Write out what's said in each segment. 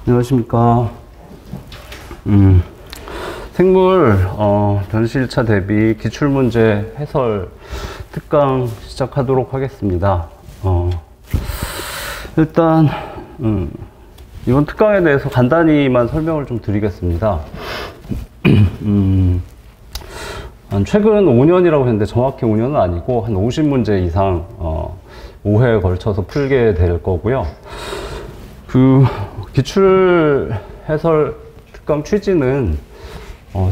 안녕하십니까. 생물 변시 1차 대비 기출문제 해설 특강 시작하도록 하겠습니다. 일단 이번 특강에 대해서 간단히만 설명을 좀 드리겠습니다. 최근 5년이라고 했는데 정확히 5년은 아니고 한 50문제 이상 5회에 걸쳐서 풀게 될 거고요. 그 기출 해설 특강 취지는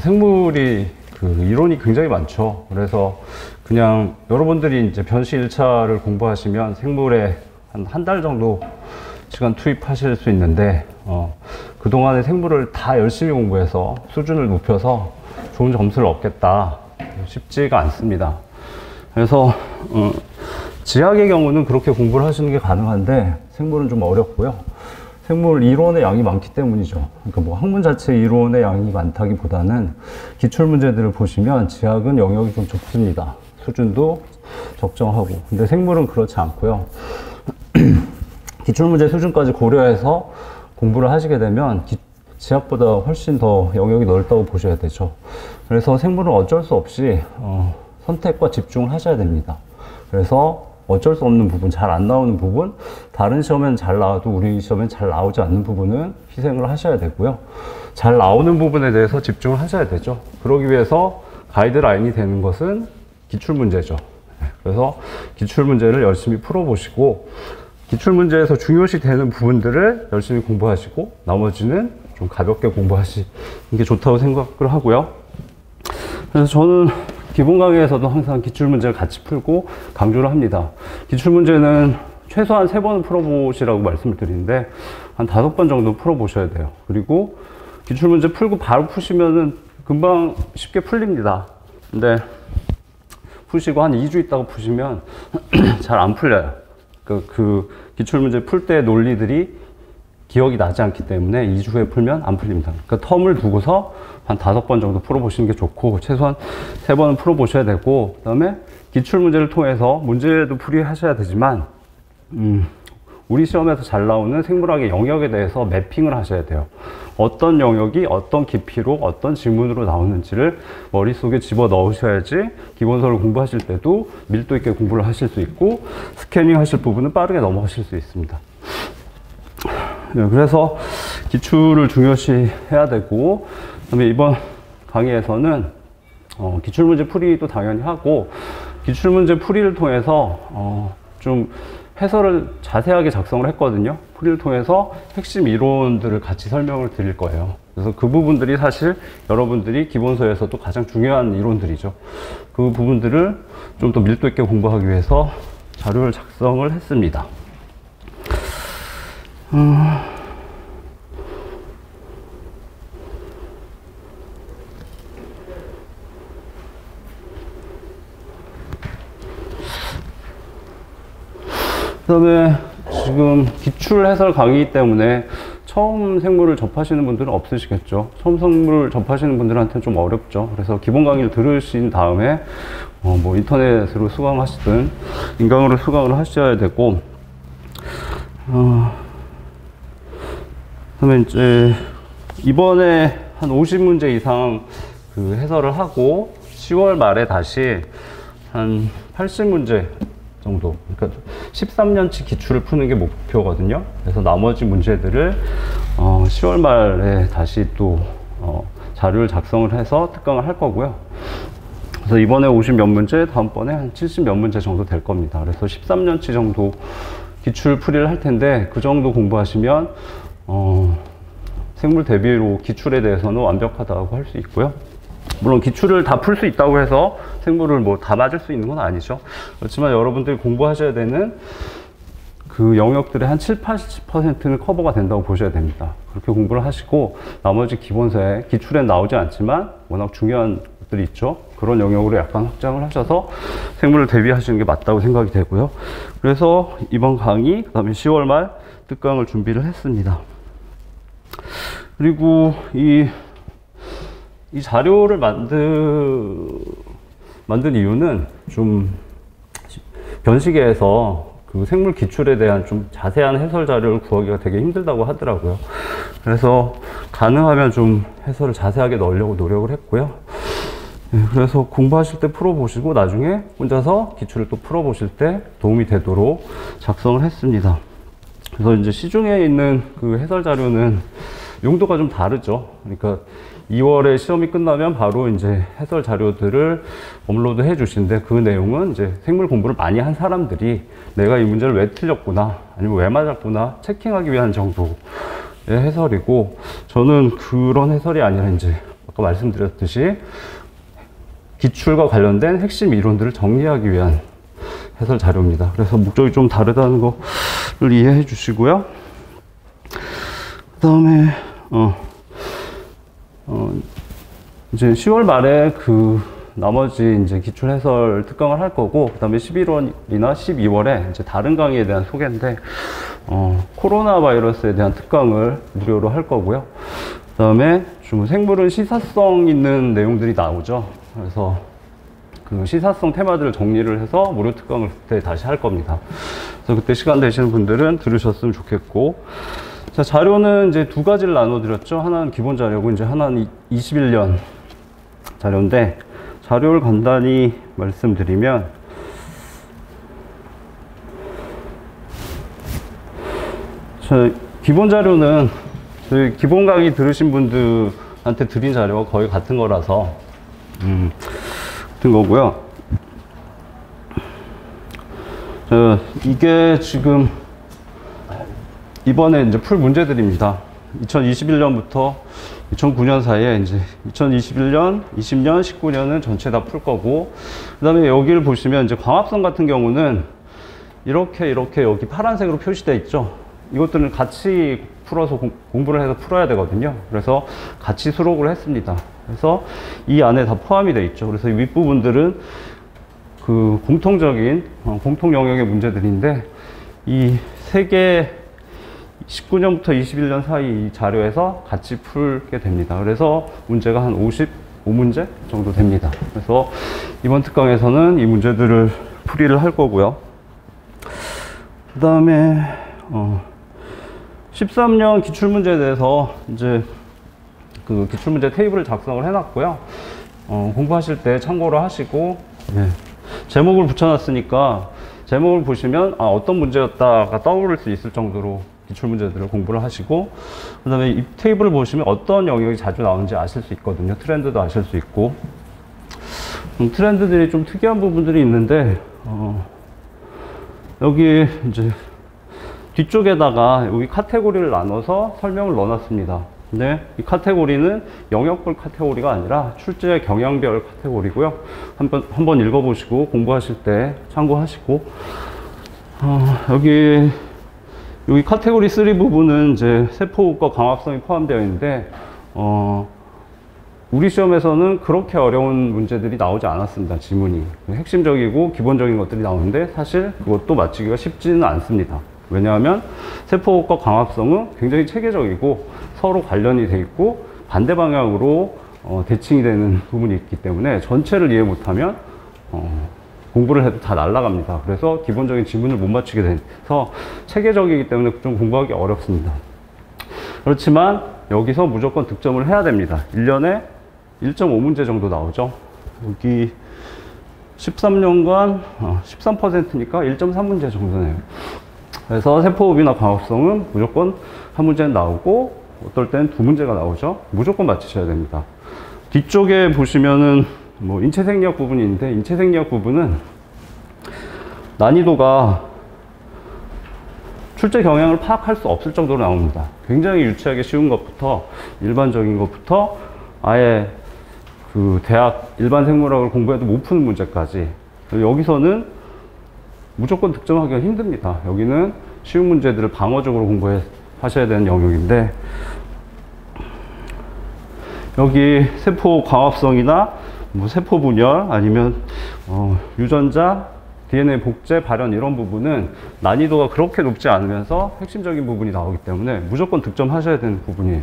생물이 그 이론이 굉장히 많죠. 그래서 그냥 여러분들이 이제 변시 1차를 공부하시면 생물에 한 달 정도 시간 투입하실 수 있는데 그동안의 생물을 다 열심히 공부해서 수준을 높여서 좋은 점수를 얻겠다 쉽지가 않습니다. 그래서 지학의 경우는 그렇게 공부를 하시는 게 가능한데 생물은 좀 어렵고요. 생물 이론의 양이 많기 때문이죠. 그러니까 뭐 학문 자체 이론의 양이 많다기보다는 기출 문제들을 보시면 지학은 영역이 좀 좁습니다. 수준도 적정하고. 근데 생물은 그렇지 않고요. 기출 문제 수준까지 고려해서 공부를 하시게 되면 지학보다 훨씬 더 영역이 넓다고 보셔야 되죠. 그래서 생물은 어쩔 수 없이 선택과 집중을 하셔야 됩니다. 그래서 어쩔 수 없는 부분, 잘 안 나오는 부분, 다른 시험엔 잘 나와도 우리 시험엔 잘 나오지 않는 부분은 희생을 하셔야 되고요. 잘 나오는 부분에 대해서 집중을 하셔야 되죠. 그러기 위해서 가이드라인이 되는 것은 기출문제죠. 그래서 기출문제를 열심히 풀어보시고 기출문제에서 중요시 되는 부분들을 열심히 공부하시고 나머지는 좀 가볍게 공부하시는 게 좋다고 생각을 하고요. 그래서 저는 기본 강의에서도 항상 기출문제를 같이 풀고 강조를 합니다. 기출문제는 최소한 3번은 풀어보시라고 말씀을 드리는데 한 5번 정도 풀어보셔야 돼요. 그리고 기출문제 풀고 바로 푸시면은 금방 쉽게 풀립니다. 근데 푸시고 한 2주 있다가 푸시면 잘 안 풀려요. 그 기출문제 풀 때 논리들이 기억이 나지 않기 때문에 2주 후에 풀면 안 풀립니다. 그러니까 텀을 두고서 한 5번 정도 풀어보시는 게 좋고 최소한 3번은 풀어보셔야 되고 그 다음에 기출문제를 통해서 문제도 풀이하셔야 되지만 우리 시험에서 잘 나오는 생물학의 영역에 대해서 매핑을 하셔야 돼요. 어떤 영역이 어떤 깊이로 어떤 지문으로 나오는지를 머릿속에 집어 넣으셔야지 기본서를 공부하실 때도 밀도 있게 공부를 하실 수 있고 스캐닝 하실 부분은 빠르게 넘어가실 수 있습니다. 그래서 기출을 중요시 해야 되고 그다음에 이번 강의에서는 기출문제 풀이도 당연히 하고 기출문제 풀이를 통해서 좀 해설을 자세하게 작성을 했거든요. 풀이를 통해서 핵심 이론들을 같이 설명을 드릴 거예요. 그래서 그 부분들이 사실 여러분들이 기본서에서도 가장 중요한 이론들이죠. 그 부분들을 좀 더 밀도 있게 공부하기 위해서 자료를 작성을 했습니다. 그 다음에 지금 기출 해설 강의이기 때문에 처음 생물을 접하시는 분들은 없으시겠죠. 처음 생물을 접하시는 분들한테는 좀 어렵죠. 그래서 기본 강의를 들으신 다음에 뭐 인터넷으로 수강하시든 인강으로 수강을 하셔야 되고 그다음에 이제 이번에 한 50문제 이상 그 해설을 하고 10월 말에 다시 한 80문제 정도, 그러니까 13년치 기출을 푸는 게 목표거든요. 그래서 나머지 문제들을 10월 말에 다시 또 자료를 작성을 해서 특강을 할 거고요. 그래서 이번에 50 몇 문제, 다음번에 한 70 몇 문제 정도 될 겁니다. 그래서 13년치 정도 기출 풀이를 할 텐데 그 정도 공부하시면 생물 대비로 기출에 대해서는 완벽하다고 할 수 있고요. 물론 기출을 다 풀 수 있다고 해서 생물을 뭐 다 맞을 수 있는 건 아니죠. 그렇지만 여러분들이 공부하셔야 되는 그 영역들의 한 7, 80%는 커버가 된다고 보셔야 됩니다. 그렇게 공부를 하시고 나머지 기본서에 기출엔 나오지 않지만 워낙 중요한 것들이 있죠. 그런 영역으로 약간 확장을 하셔서 생물을 대비하시는 게 맞다고 생각이 되고요. 그래서 이번 강의, 그 다음에 10월 말 특강을 준비를 했습니다. 그리고 이 자료를 만든 이유는 좀 변시계에서 그 생물 기출에 대한 좀 자세한 해설 자료를 구하기가 되게 힘들다고 하더라고요. 그래서 가능하면 좀 해설을 자세하게 넣으려고 노력을 했고요. 네, 그래서 공부하실 때 풀어보시고 나중에 혼자서 기출을 또 풀어보실 때 도움이 되도록 작성을 했습니다. 그래서 이제 시중에 있는 그 해설 자료는 용도가 좀 다르죠. 그러니까 2월에 시험이 끝나면 바로 이제 해설 자료들을 업로드 해 주시는데, 그 내용은 이제 생물 공부를 많이 한 사람들이 내가 이 문제를 왜 틀렸구나, 아니면 왜 맞았구나 체킹하기 위한 정도의 해설이고, 저는 그런 해설이 아니라 이제 아까 말씀드렸듯이 기출과 관련된 핵심 이론들을 정리하기 위한 해설 자료입니다. 그래서 목적이 좀 다르다는 거를 이해해 주시고요. 그 다음에 이제 10월 말에 그 나머지 이제 기출 해설 특강을 할 거고, 그 다음에 11월이나 12월에 이제 다른 강의에 대한 소개인데, 코로나 바이러스에 대한 특강을 무료로 할 거고요. 그 다음에 좀 생물은 시사성 있는 내용들이 나오죠. 그래서 그 시사성 테마들을 정리를 해서 무료 특강을 그때 다시 할 겁니다. 그래서 그때 시간 되시는 분들은 들으셨으면 좋겠고, 자, 자료는 이제 두 가지를 나눠 드렸죠. 하나는 기본 자료고, 이제 하나는 21년 자료인데, 자료를 간단히 말씀드리면, 기본 자료는 저희 기본 강의 들으신 분들한테 드린 자료가 거의 같은 거라서 같은 거고요. 이게 지금 이번에 이제 풀 문제들입니다. 2021년부터 2009년 사이에 이제 2021년, 20년, 19년은 전체 다 풀 거고, 그 다음에 여기를 보시면 이제 광합성 같은 경우는 이렇게 여기 파란색으로 표시되어 있죠. 이것들은 같이 풀어서 공부를 해서 풀어야 되거든요. 그래서 같이 수록을 했습니다. 그래서 이 안에 다 포함이 되어 있죠. 그래서 이 윗부분들은 그 공통적인 공통 영역의 문제들인데, 이 세 개 19년부터 21년 사이 이 자료에서 같이 풀게 됩니다. 그래서 문제가 한 55문제 정도 됩니다. 그래서 이번 특강에서는 이 문제들을 풀이를 할 거고요. 그 다음에 13년 기출문제에 대해서 이제 그 기출문제 테이블을 작성을 해놨고요. 공부하실 때 참고를 하시고, 제목을 붙여놨으니까 제목을 보시면 어떤 문제였다가 떠오를 수 있을 정도로 기출문제들을 공부를 하시고, 그 다음에 이 테이블을 보시면 어떤 영역이 자주 나오는지 아실 수 있거든요. 트렌드도 아실 수 있고, 트렌드들이 좀 특이한 부분들이 있는데, 여기 이제 뒤쪽에다가 여기 카테고리를 나눠서 설명을 넣어놨습니다. 근데 이 카테고리는 영역별 카테고리가 아니라 출제 경향별 카테고리고요. 한번 읽어보시고 공부하실 때 참고하시고, 여기 카테고리 3 부분은 이제 세포과 광합성이 포함되어 있는데, 우리 시험에서는 그렇게 어려운 문제들이 나오지 않았습니다. 지문이 핵심적이고 기본적인 것들이 나오는데, 사실 그것도 맞추기가 쉽지는 않습니다. 왜냐하면 세포과 광합성은 굉장히 체계적이고 서로 관련이 돼 있고 반대 방향으로 대칭이 되는 부분이 있기 때문에 전체를 이해 못하면 공부를 해도 다 날아갑니다. 그래서 기본적인 지문을 못 맞추게 돼서 체계적이기 때문에 좀 공부하기 어렵습니다. 그렇지만 여기서 무조건 득점을 해야 됩니다. 1년에 1.5문제 정도 나오죠. 여기 13년간 13%니까 1.3문제 정도네요. 그래서 세포흡이나 광합성은 무조건 한 문제는 나오고, 어떨 땐 두 문제가 나오죠. 무조건 맞히셔야 됩니다. 뒤쪽에 보시면은 뭐 인체 생리학 부분이 있는데, 인체 생리학 부분은 난이도가 출제 경향을 파악할 수 없을 정도로 나옵니다. 굉장히 유치하게 쉬운 것부터 일반적인 것부터 아예 그 대학 일반 생물학을 공부해도 못 푸는 문제까지, 여기서는 무조건 득점하기가 힘듭니다. 여기는 쉬운 문제들을 방어적으로 공부하셔야 되는 영역인데, 여기 세포 광합성이나 뭐 세포 분열 아니면 유전자, DNA 복제, 발현 이런 부분은 난이도가 그렇게 높지 않으면서 핵심적인 부분이 나오기 때문에 무조건 득점하셔야 되는 부분이에요.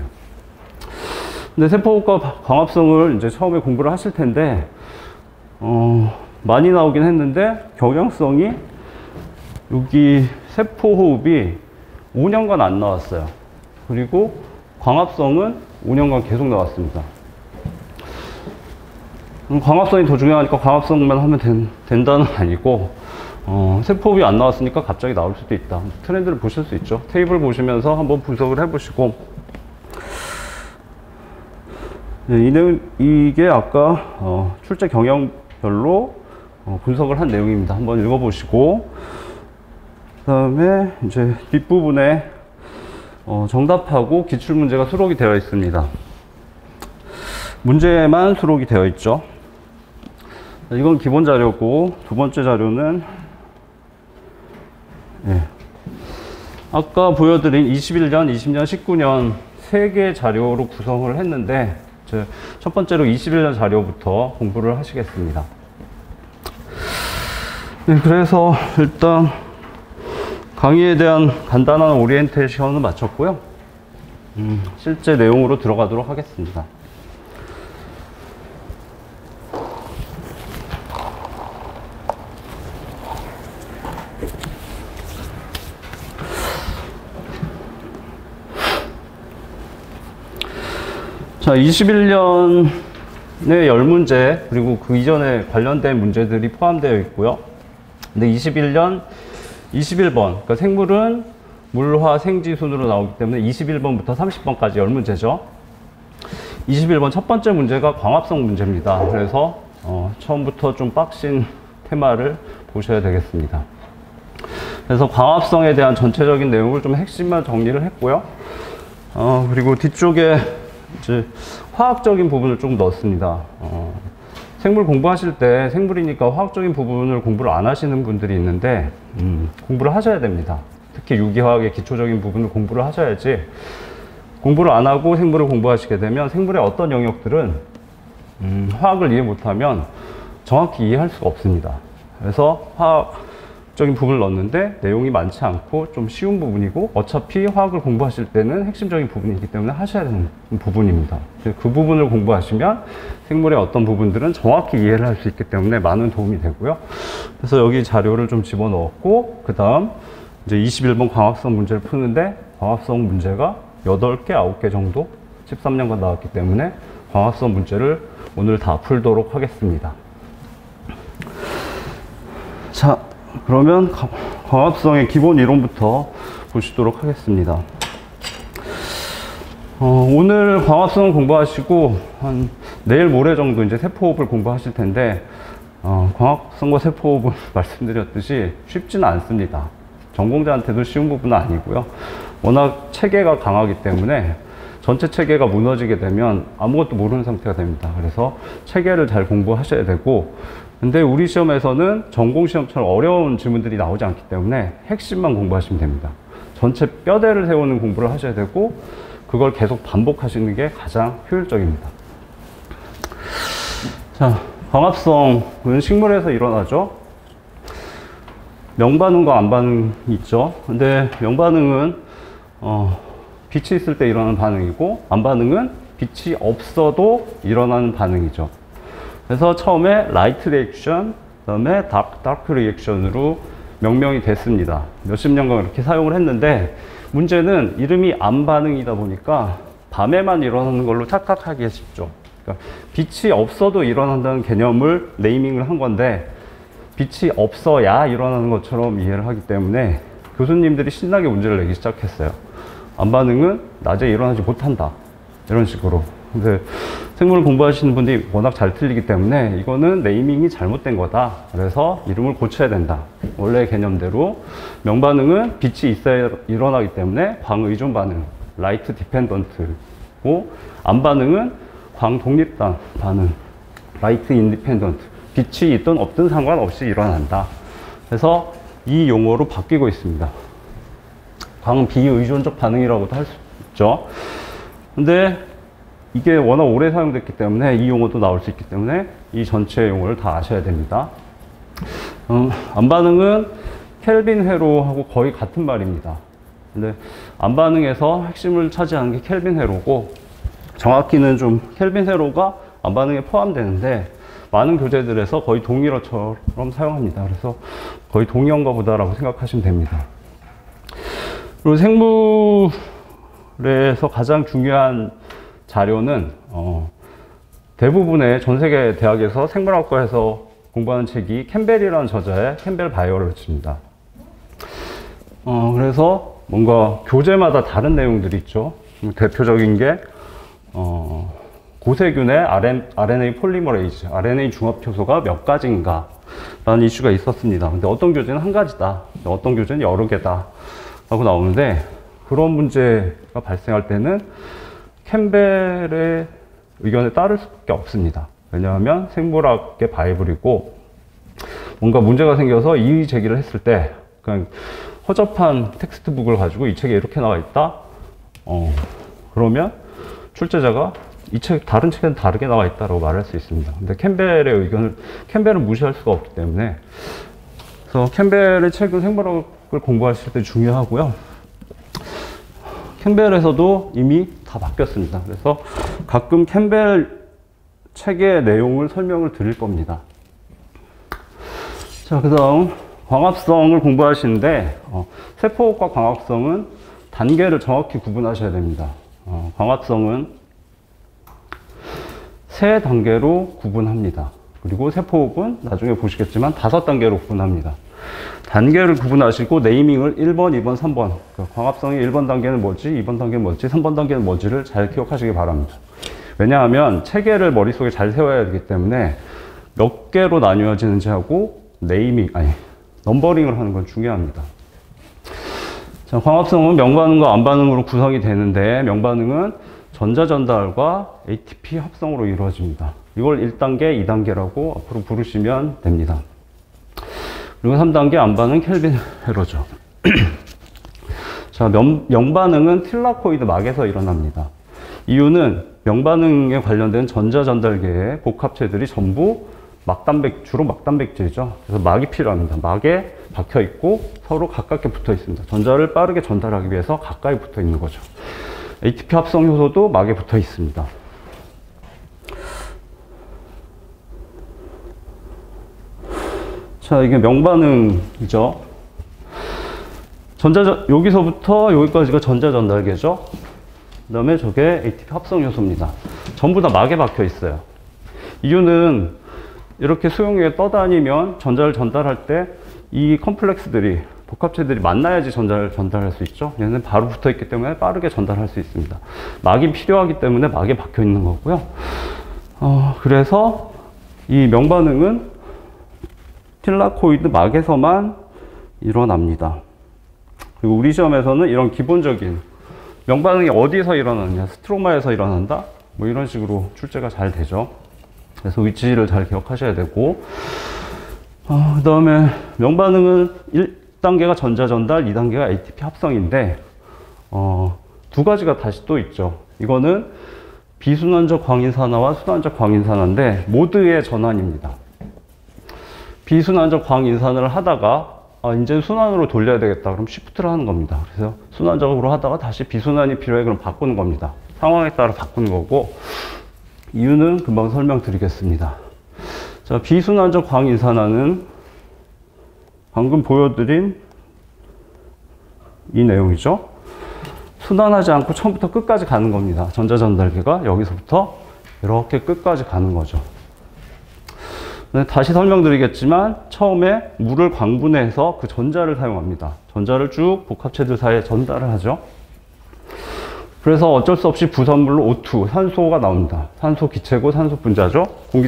근데 세포과 광합성을 이제 처음에 공부를 하실 텐데, 많이 나오긴 했는데 경향성이 여기 세포 호흡이 5년간 안 나왔어요. 그리고 광합성은 5년간 계속 나왔습니다. 광합성이 더 중요하니까 광합성만 하면 된다는 아니고, 세포흡이 안 나왔으니까 갑자기 나올 수도 있다. 트렌드를 보실 수 있죠. 테이블 보시면서 한번 분석을 해보시고, 네, 이게 아까 출제 경향별로 분석을 한 내용입니다. 한번 읽어보시고, 그 다음에 이제 뒷부분에 정답하고 기출문제가 수록이 되어 있습니다. 문제만 수록이 되어 있죠. 이건 기본 자료고, 두 번째 자료는 아까 보여드린 21년, 20년, 19년 3개 자료로 구성을 했는데, 첫 번째로 21년 자료부터 공부를 하시겠습니다. 네, 그래서 일단 강의에 대한 간단한 오리엔테이션을 마쳤고요. 실제 내용으로 들어가도록 하겠습니다. 자, 21년의 10문제, 그리고 그 이전에 관련된 문제들이 포함되어 있고요. 근데 21년 21번, 그러니까 생물은 물화 생지 순으로 나오기 때문에 21번부터 30번까지 10문제죠. 21번 첫 번째 문제가 광합성 문제입니다. 그래서 처음부터 좀 빡신 테마를 보셔야 되겠습니다. 그래서 광합성에 대한 전체적인 내용을 좀 핵심만 정리를 했고요. 그리고 뒤쪽에 이제 화학적인 부분을 좀 넣었습니다. 생물 공부하실 때 생물이니까 화학적인 부분을 공부를 안 하시는 분들이 있는데 공부를 하셔야 됩니다. 특히 유기화학의 기초적인 부분을 공부를 하셔야지, 공부를 안 하고 생물을 공부하시게 되면 생물의 어떤 영역들은 화학을 이해 못하면 정확히 이해할 수가 없습니다. 그래서 화학적인 부분을 넣었는데 내용이 많지 않고 좀 쉬운 부분이고, 어차피 화학을 공부하실 때는 핵심적인 부분이기 때문에 하셔야 되는 부분입니다. 그 부분을 공부하시면 생물의 어떤 부분들은 정확히 이해를 할 수 있기 때문에 많은 도움이 되고요. 그래서 여기 자료를 좀 집어넣었고, 그 다음 이제 21번 광합성 문제를 푸는데, 광합성 문제가 8개, 9개 정도 13년간 나왔기 때문에 광합성 문제를 오늘 다 풀도록 하겠습니다. 자, 그러면 광합성의 기본 이론부터 보시도록 하겠습니다. 오늘 광합성을 공부하시고 내일 모레 정도 이제 세포호흡을 공부하실 텐데, 광합성과 세포호흡은 말씀드렸듯이 쉽지는 않습니다. 전공자한테도 쉬운 부분은 아니고요. 워낙 체계가 강하기 때문에 전체 체계가 무너지게 되면 아무것도 모르는 상태가 됩니다. 그래서 체계를 잘 공부하셔야 되고, 근데 우리 시험에서는 전공 시험처럼 어려운 질문들이 나오지 않기 때문에 핵심만 공부하시면 됩니다. 전체 뼈대를 세우는 공부를 하셔야 되고, 그걸 계속 반복하시는 게 가장 효율적입니다. 자, 광합성은 식물에서 일어나죠. 명반응과 안반응이 있죠. 근데 명반응은 빛이 있을 때 일어나는 반응이고, 안반응은 빛이 없어도 일어나는 반응이죠. 그래서 처음에 라이트 리액션, 그 다음에 다크 리액션으로 명명이 됐습니다. 몇십 년간 이렇게 사용을 했는데, 문제는 이름이 안반응이다 보니까 밤에만 일어나는 걸로 착각하기 쉽죠. 그러니까 빛이 없어도 일어난다는 개념을 네이밍을 한 건데, 빛이 없어야 일어나는 것처럼 이해를 하기 때문에 교수님들이 신나게 문제를 내기 시작했어요. 안반응은 낮에 일어나지 못한다, 이런 식으로. 근데 생물을 공부하시는 분들이 워낙 잘 틀리기 때문에 이거는 네이밍이 잘못된 거다, 그래서 이름을 고쳐야 된다. 원래의 개념대로 명반응은 빛이 있어야 일어나기 때문에 광의존 반응, 라이트 디펜던트고, 안반응은 광독립 반응, 라이트 인디펜던트, 빛이 있든 없든 상관없이 일어난다. 그래서 이 용어로 바뀌고 있습니다. 광비의존적 반응이라고도 할 수 있죠. 근데 이게 워낙 오래 사용됐기 때문에 이 용어도 나올 수 있기 때문에 이 전체 용어를 다 아셔야 됩니다. 안반응은 켈빈 회로하고 거의 같은 말입니다. 근데 안반응에서 핵심을 차지하는 게 켈빈 회로고, 정확히는 좀 켈빈 회로가 안반응에 포함되는데 많은 교재들에서 거의 동일어처럼 사용합니다. 그래서 거의 동의어인가 보다라고 생각하시면 됩니다. 그리고 그래서 가장 중요한 자료는 대부분의 전 세계 대학에서 생물학과에서 공부하는 책이 캠벨이라는 저자의 캠벨 바이오로지입니다. 그래서 뭔가 교재마다 다른 내용들이 있죠. 대표적인 게 고세균의 RNA 폴리머레이즈, RNA 중합 효소가 몇 가지인가 라는 이슈가 있었습니다. 근데 어떤 교재는 한 가지다, 어떤 교재는 여러 개다 라고 나오는데, 그런 문제가 발생할 때는 캠벨의 의견에 따를 수밖에 없습니다. 왜냐하면 생물학의 바이블이고, 뭔가 문제가 생겨서 이의 제기를 했을 때 그냥 허접한 텍스트북을 가지고 이 책에 이렇게 나와 있다, 그러면 출제자가 이 책, 다른 책에는 다르게 나와 있다라고 말할 수 있습니다. 근데 캠벨의 의견을, 캠벨은 무시할 수가 없기 때문에, 그래서 캠벨의 책은 생물학을 공부하실 때 중요하고요. 캠벨에서도 이미 다 바뀌었습니다. 그래서 가끔 캠벨 책의 내용을 설명을 드릴 겁니다. 자, 그 다음 광합성을 공부하시는데, 세포과 광합성은 단계를 정확히 구분하셔야 됩니다. 광합성은 세 단계로 구분합니다. 그리고 세포흡은 나중에 보시겠지만 5단계로 구분합니다. 단계를 구분하시고 네이밍을 1번, 2번, 3번. 그러니까 광합성의 1번 단계는 뭐지, 2번 단계는 뭐지, 3번 단계는 뭐지를 잘 기억하시기 바랍니다. 왜냐하면 체계를 머릿속에 잘 세워야 되기 때문에 몇 개로 나뉘어지는지 하고 넘버링을 하는 건 중요합니다. 자, 광합성은 명반응과 암반응으로 구성이 되는데, 명반응은 전자전달과 ATP 합성으로 이루어집니다. 이걸 1단계, 2단계라고 앞으로 부르시면 됩니다. 그리고 3단계 암반응 켈빈 회로죠. 자, 명반응은 틸라코이드 막에서 일어납니다. 이유는 명반응에 관련된 전자전달계의 복합체들이 전부 주로 막단백질이죠. 그래서 막이 필요합니다. 막에 박혀 있고 서로 가깝게 붙어 있습니다. 전자를 빠르게 전달하기 위해서 가까이 붙어 있는 거죠. ATP 합성 효소도 막에 붙어 있습니다. 자, 이게 명반응이죠. 여기서부터 여기까지가 전자전달계죠. 그 다음에 저게 ATP 합성 효소입니다. 전부 다 막에 박혀 있어요. 이유는 이렇게 수용 위에 떠다니면 전자를 전달할 때 이 컴플렉스들이, 복합체들이 만나야지 전자를 전달할 수 있죠. 얘는 바로 붙어 있기 때문에 빠르게 전달할 수 있습니다. 막이 필요하기 때문에 막에 박혀 있는 거고요. 그래서 이 명반응은 틸라코이드 막에서만 일어납니다. 그리고 우리 시험에서는 이런 기본적인 명반응이 어디서 일어나느냐, 스트로마에서 일어난다, 뭐 이런 식으로 출제가 잘 되죠. 그래서 위치를 잘 기억하셔야 되고, 그 다음에 명반응은 1단계가 전자전달, 2단계가 ATP 합성인데, 두 가지가 다시 또 있죠. 이거는 비순환적 광인산화와 순환적 광인산화인데 모두의 전환입니다. 비순환적 광인산화를 하다가 이제 순환으로 돌려야 되겠다, 그럼 시프트를 하는 겁니다. 그래서 순환적으로 하다가 다시 비순환이 필요해, 그럼 바꾸는 겁니다. 상황에 따라 바꾸는 거고, 이유는 금방 설명드리겠습니다. 자, 비순환적 광인산화는 방금 보여드린 이 내용이죠. 순환하지 않고 처음부터 끝까지 가는 겁니다. 전자전달계가 여기서부터 이렇게 끝까지 가는 거죠. 다시 설명드리겠지만, 처음에 물을 광분해서 그 전자를 사용합니다. 전자를 쭉 복합체들 사이에 전달을 하죠. 그래서 어쩔 수 없이 부산물로 O2, 산소가 나옵니다. 산소 기체고 산소 분자죠. 공기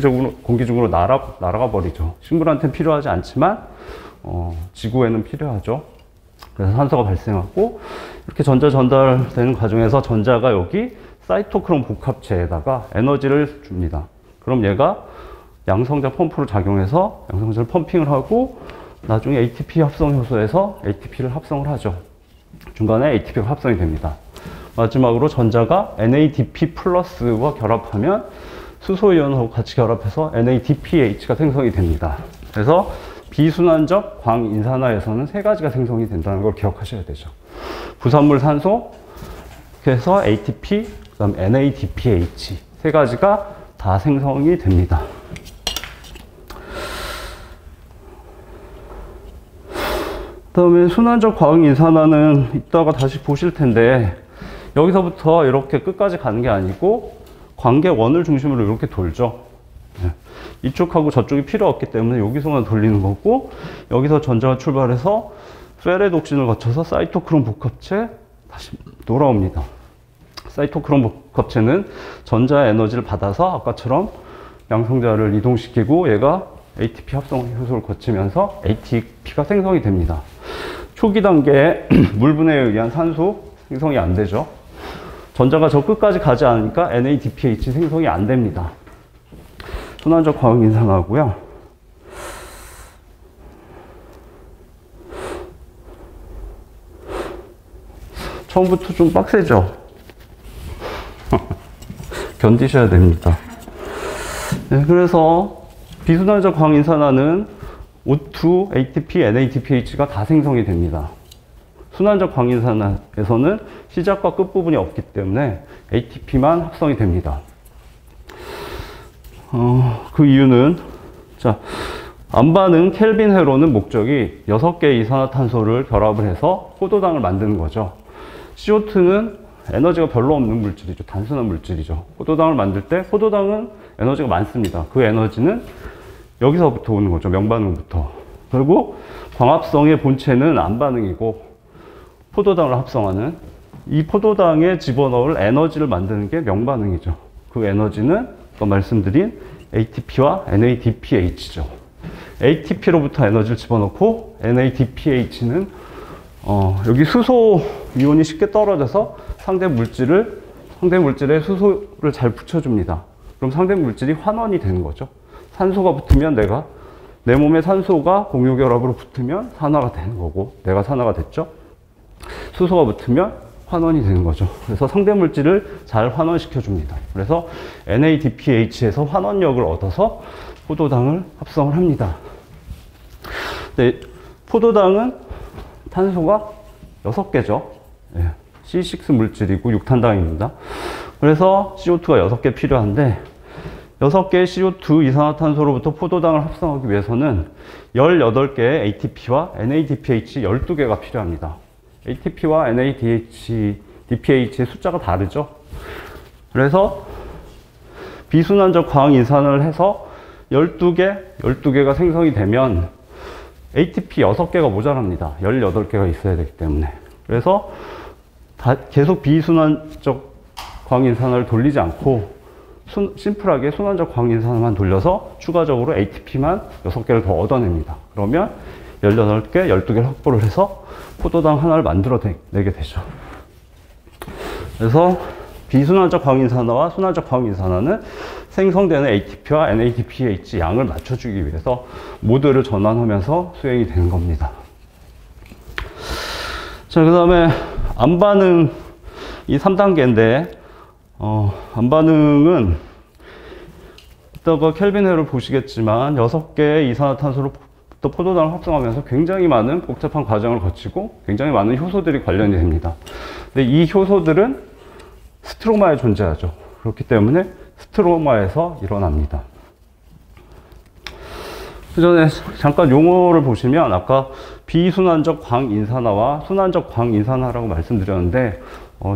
중으로 날아가 버리죠. 식물한테는 필요하지 않지만 지구에는 필요하죠. 그래서 산소가 발생하고, 이렇게 전자 전달되는 과정에서 전자가 여기 사이토크롬 복합체에다가 에너지를 줍니다. 그럼 얘가 양성자 펌프로 작용해서 양성자를 펌핑을 하고, 나중에 ATP 합성 효소에서 ATP를 합성을 하죠. 중간에 ATP가 합성이 됩니다. 마지막으로 전자가 NADP 플러스와 결합하면 수소이온하고 같이 결합해서 NADPH가 생성이 됩니다. 그래서 비순환적 광인산화에서는 세 가지가 생성이 된다는 걸 기억하셔야 되죠. 부산물 산소, 그래서 ATP, 그 다음 NADPH 세 가지가 다 생성이 됩니다. 그 다음에 순환적 광인산화는 이따가 다시 보실 텐데, 여기서부터 이렇게 끝까지 가는 게 아니고 관계 원을 중심으로 이렇게 돌죠. 네. 이쪽하고 저쪽이 필요 없기 때문에 여기서만 돌리는 거고, 여기서 전자가 출발해서 페레독신을 거쳐서 사이토크롬 복합체 다시 돌아옵니다. 사이토크롬 복합체는 전자 에너지를 받아서 아까처럼 양성자를 이동시키고 얘가 ATP 합성 효소를 거치면서 ATP가 생성이 됩니다. 초기 단계에 물분해에 의한 산소 생성이 안 되죠. 전자가 저 끝까지 가지 않으니까 NADPH 생성이 안 됩니다. 순환적 광인산화고요. 처음부터 좀 빡세죠? 견디셔야 됩니다. 네, 그래서 비순환적 광인산화는 O2, ATP, NADPH가 다 생성이 됩니다. 순환적 광인산화에서는 시작과 끝부분이 없기 때문에 ATP만 합성이 됩니다. 그 이유는, 자, 암반응 켈빈 회로는 목적이 6개의 이산화탄소를 결합을 해서 포도당을 만드는 거죠. CO2는 에너지가 별로 없는 물질이죠. 단순한 물질이죠. 포도당을 만들 때 포도당은 에너지가 많습니다. 그 에너지는 여기서부터 오는 거죠. 명반응부터. 그리고 광합성의 본체는 암반응이고 포도당을 합성하는 이 포도당에 집어넣을 에너지를 만드는 게 명반응이죠. 그 에너지는 아까 말씀드린 ATP와 NADPH죠. ATP로부터 에너지를 집어넣고 NADPH는 여기 수소 이온이 쉽게 떨어져서 상대 물질에 수소를 잘 붙여줍니다. 그럼 상대 물질이 환원이 되는 거죠. 산소가 붙으면 내 몸에 산소가 공유결합으로 붙으면 산화가 되는 거고, 내가 산화가 됐죠. 수소가 붙으면 환원이 되는 거죠. 그래서 상대 물질을 잘 환원시켜 줍니다. 그래서 NADPH에서 환원력을 얻어서 포도당을 합성을 합니다. 네, 포도당은 탄소가 6개죠. 네, C6 물질이고 6탄당입니다. 그래서 CO2가 6개 필요한데 6개의 CO2 이산화탄소로부터 포도당을 합성하기 위해서는 18개의 ATP와 NADPH 12개가 필요합니다. ATP와 NADPH의 숫자가 다르죠. 그래서 비순환적 광인산을 해서 12개가 생성이 되면 ATP 6개가 모자랍니다. 18개가 있어야 되기 때문에. 그래서 계속 비순환적 광인산화를 돌리지 않고 심플하게 순환적 광인산화만 돌려서 추가적으로 ATP만 6개를 더 얻어냅니다. 그러면 18개, 12개를 확보를 해서 포도당 하나를 만들어내게 되죠. 그래서 비순환적 광인산화와 순환적 광인산화는 생성되는 ATP와 NADPH 양을 맞춰주기 위해서 모드를 전환하면서 수행이 되는 겁니다. 자, 그 다음에 암반응이 3단계인데 암반응은 이따가 켈빈회를 보시겠지만 6개의 이산화탄소로부터 포도당을 합성하면서 굉장히 많은 복잡한 과정을 거치고 굉장히 많은 효소들이 관련이 됩니다. 근데 이 효소들은 스트로마에 존재하죠. 그렇기 때문에 스트로마에서 일어납니다. 그 전에 잠깐 용어를 보시면 아까 비순환적 광인산화와 순환적 광인산화라고 말씀드렸는데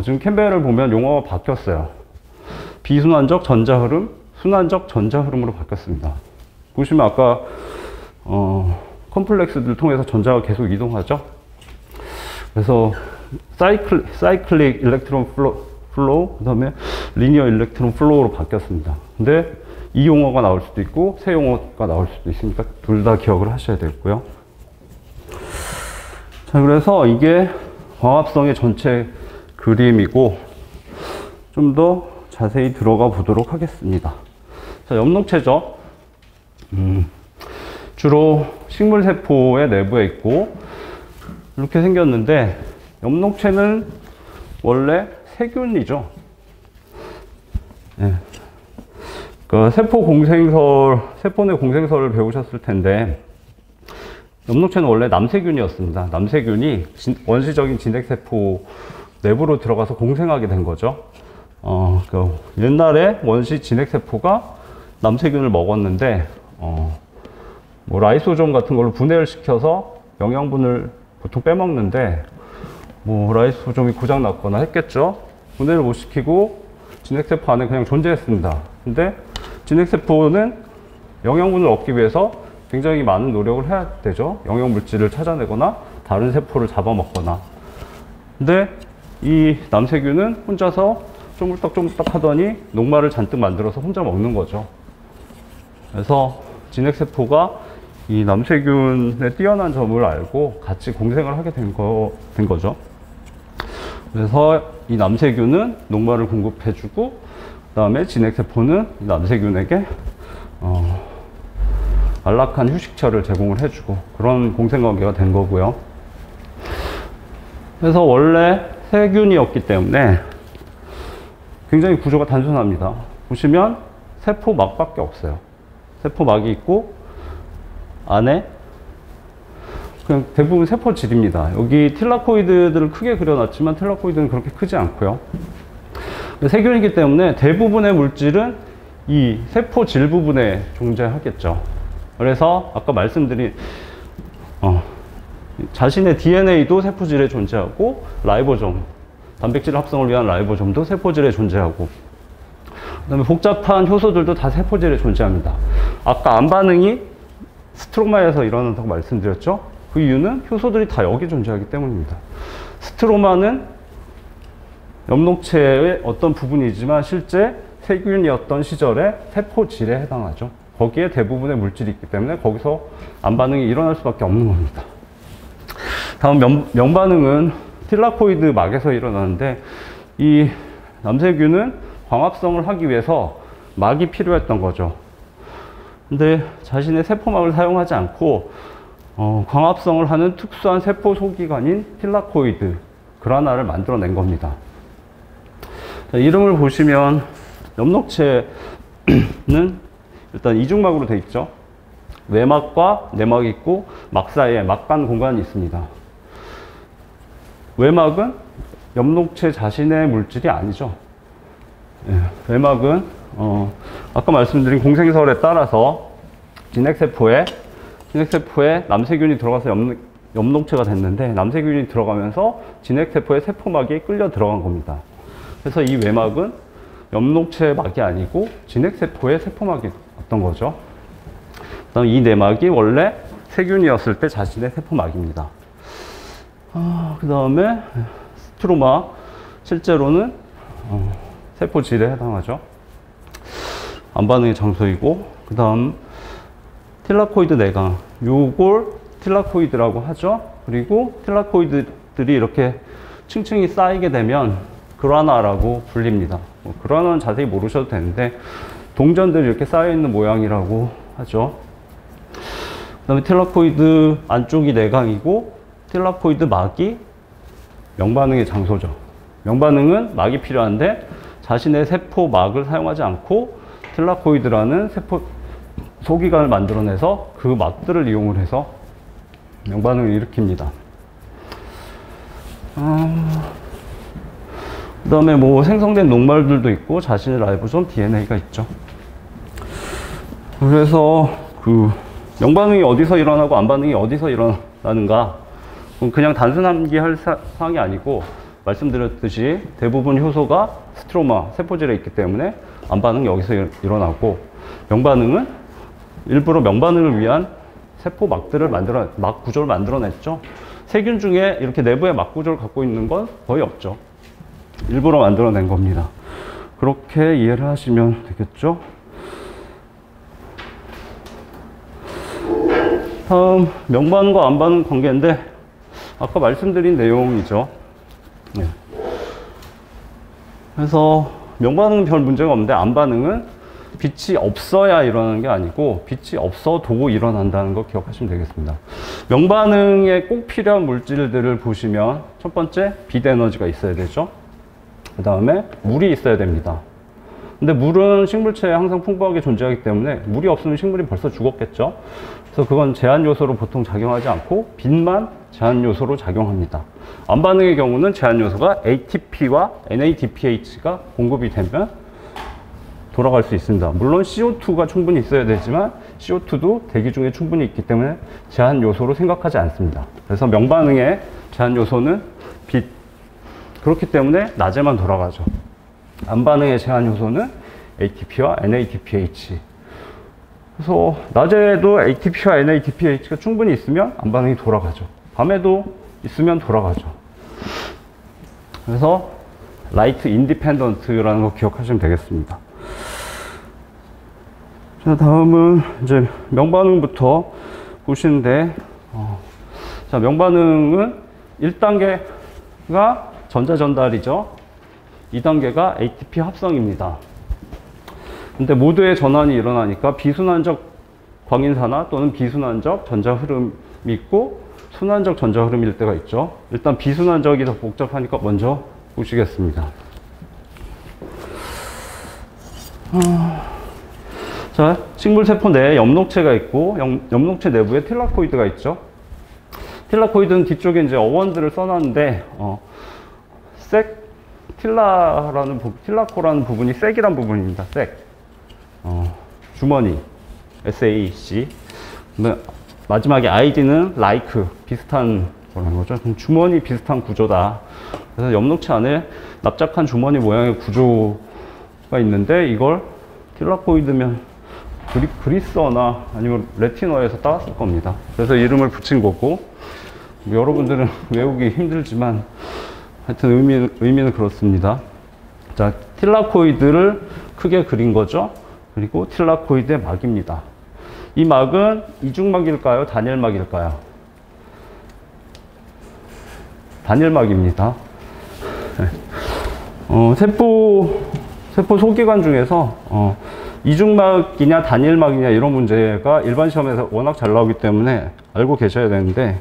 지금 캠벨을 보면 용어가 바뀌었어요. 비순환적 전자흐름, 순환적 전자흐름으로 바뀌었습니다. 보시면 아까 컴플렉스들을 통해서 전자가 계속 이동하죠. 그래서 사이클릭 일렉트론 플로우, 그 다음에 리니어 일렉트론 플로우로 바뀌었습니다. 근데 이 용어가 나올 수도 있고 새 용어가 나올 수도 있으니까 둘 다 기억을 하셔야 되고요. 자, 그래서 이게 광합성의 전체 그림이고 좀 더 자세히 들어가 보도록 하겠습니다. 자, 엽록체죠. 주로 식물세포의 내부에 있고 이렇게 생겼는데 엽록체는 원래 세균이죠. 네. 그 세포 내 공생설을 배우셨을 텐데 엽록체는 원래 남세균이었습니다. 남세균이 원시적인 진핵세포 내부로 들어가서 공생하게 된 거죠. 옛날에 원시 진핵세포가 남세균을 먹었는데 뭐 라이소좀 같은 걸로 분해를 시켜서 영양분을 보통 빼먹는데 뭐 라이소좀이 고장 났거나 했겠죠. 분해를 못 시키고 진핵세포 안에 그냥 존재했습니다. 근데 진핵세포는 영양분을 얻기 위해서 굉장히 많은 노력을 해야 되죠. 영양물질을 찾아내거나 다른 세포를 잡아먹거나. 근데 이 남세균은 혼자서 쪼물딱쪼물딱 하더니 녹말을 잔뜩 만들어서 혼자 먹는 거죠. 그래서 진핵세포가 이 남세균의 뛰어난 점을 알고 같이 공생을 하게 된 거죠. 그래서 이 남세균은 녹말을 공급해주고, 그 다음에 진핵세포는 이 남세균에게 안락한 휴식처를 제공을 해주고, 그런 공생관계가 된 거고요. 그래서 원래 세균이었기 때문에 굉장히 구조가 단순합니다. 보시면 세포막밖에 없어요. 세포막이 있고 안에 그냥 대부분 세포질입니다. 여기 틸라코이드들을 크게 그려놨지만 틸라코이드는 그렇게 크지 않고요. 세균이기 때문에 대부분의 물질은 이 세포질 부분에 존재하겠죠. 그래서 아까 말씀드린 자신의 DNA도 세포질에 존재하고, 라이보솜, 단백질 합성을 위한 라이보솜도 세포질에 존재하고, 그 다음에 복잡한 효소들도 다 세포질에 존재합니다. 아까 암반응이 스트로마에서 일어난다고 말씀드렸죠? 그 이유는 효소들이 다 여기 존재하기 때문입니다. 스트로마는 엽록체의 어떤 부분이지만 실제 세균이었던 시절에 세포질에 해당하죠. 거기에 대부분의 물질이 있기 때문에 거기서 암반응이 일어날 수밖에 없는 겁니다. 다음 명반응은 틸라코이드 막에서 일어나는데, 이 남세균은 광합성을 하기 위해서 막이 필요했던 거죠. 근데 자신의 세포막을 사용하지 않고 광합성을 하는 특수한 세포 소기관인 틸라코이드, 그라나를 만들어낸 겁니다. 자, 이름을 보시면 엽록체는 일단 이중막으로 되어 있죠. 외막과 내막이 있고 막 사이에 막간 공간이 있습니다. 외막은 엽록체 자신의 물질이 아니죠. 예, 외막은 아까 말씀드린 공생설에 따라서 진핵세포에 남세균이 들어가서 엽록체가 됐는데, 남세균이 들어가면서 진핵세포의 세포막이 끌려 들어간 겁니다. 그래서 이 외막은 엽록체의 막이 아니고 진핵세포의 세포막이었던 거죠. 그다음 이 내막이 원래 세균이었을 때 자신의 세포막입니다. 그 다음에 스트로마, 실제로는 세포질에 해당하죠. 암반응의 장소이고, 그 다음 틸라코이드 내강, 요걸 틸라코이드라고 하죠. 그리고 틸라코이드들이 이렇게 층층이 쌓이게 되면 그라나라고 불립니다. 그라나는 자세히 모르셔도 되는데 동전들이 이렇게 쌓여있는 모양이라고 하죠. 그 다음에 틸라코이드 안쪽이 내강이고, 틸라코이드 막이 명반응의 장소죠. 명반응은 막이 필요한데 자신의 세포막을 사용하지 않고 틸라코이드라는 세포 소기관을 만들어내서 그 막들을 이용을 해서 명반응을 일으킵니다. 그 다음에 뭐 생성된 녹말들도 있고 자신의 라이보솜 DNA가 있죠. 그래서 그 명반응이 어디서 일어나고 암반응이 어디서 일어나는가, 그냥 단순 암기할 사항이 아니고 말씀드렸듯이 대부분 효소가 스트로마, 세포질에 있기 때문에 암반응이 여기서 일어나고, 명반응은 일부러 명반응을 위한 세포막들을 막 구조를 만들어냈죠. 세균 중에 이렇게 내부에 막 구조를 갖고 있는 건 거의 없죠. 일부러 만들어낸 겁니다. 그렇게 이해를 하시면 되겠죠. 다음 명반응과 암반응 관계인데 아까 말씀드린 내용이죠. 네. 그래서 명반응은 별 문제가 없는데 암반응은 빛이 없어야 일어나는 게 아니고 빛이 없어도 일어난다는 거 기억하시면 되겠습니다. 명반응에 꼭 필요한 물질들을 보시면 첫 번째 빛 에너지가 있어야 되죠. 그 다음에 물이 있어야 됩니다. 근데 물은 식물체에 항상 풍부하게 존재하기 때문에 물이 없으면 식물이 벌써 죽었겠죠. 그래서 그건 제한 요소로 보통 작용하지 않고 빛만 제한 요소로 작용합니다. 암반응의 경우는 제한 요소가 ATP와 NADPH가 공급이 되면 돌아갈 수 있습니다. 물론 CO2가 충분히 있어야 되지만 CO2도 대기 중에 충분히 있기 때문에 제한 요소로 생각하지 않습니다. 그래서 명반응의 제한 요소는 빛, 그렇기 때문에 낮에만 돌아가죠. 암반응의 제한 요소는 ATP와 NADPH. 그래서 낮에도 ATP와 NADPH가 충분히 있으면 암반응이 돌아가죠. 밤에도 있으면 돌아가죠. 그래서 라이트 인디펜던트라는 거 기억하시면 되겠습니다. 자, 다음은 이제 명반응부터 보시는데, 자, 명반응은 1단계가 전자 전달이죠. 2단계가 ATP 합성입니다. 근데 모두의 전환이 일어나니까 비순환적 광인산화 또는 비순환적 전자 흐름이 있고 순환적 전자 흐름일 때가 있죠. 일단 비순환적이 더 복잡하니까 먼저 보시겠습니다. 자, 식물세포 내에 엽록체가 있고 엽록체 내부에 틸라코이드가 있죠. 틸라코이드는 뒤쪽에 이제 어원들을 써놨는데 틸라코라는 부분이 색이란 부분입니다. 색. 주머니. SAC. 마지막에 ID는 like. 비슷한 거라는 거죠. 주머니 비슷한 구조다. 그래서 엽록체 안에 납작한 주머니 모양의 구조가 있는데 이걸 틸라코이드면 그리스어나 아니면 레티너에서 따왔을 겁니다. 그래서 이름을 붙인 거고, 여러분들은 외우기 힘들지만 하여튼 의미는 그렇습니다. 자, 틸라코이드를 크게 그린 거죠. 그리고 틸라코이드의 막입니다. 이 막은 이중막일까요? 단일막일까요? 단일막입니다. 세포 소기관 중에서 이중막이냐 단일막이냐 이런 문제가 일반 시험에서 워낙 잘 나오기 때문에 알고 계셔야 되는데,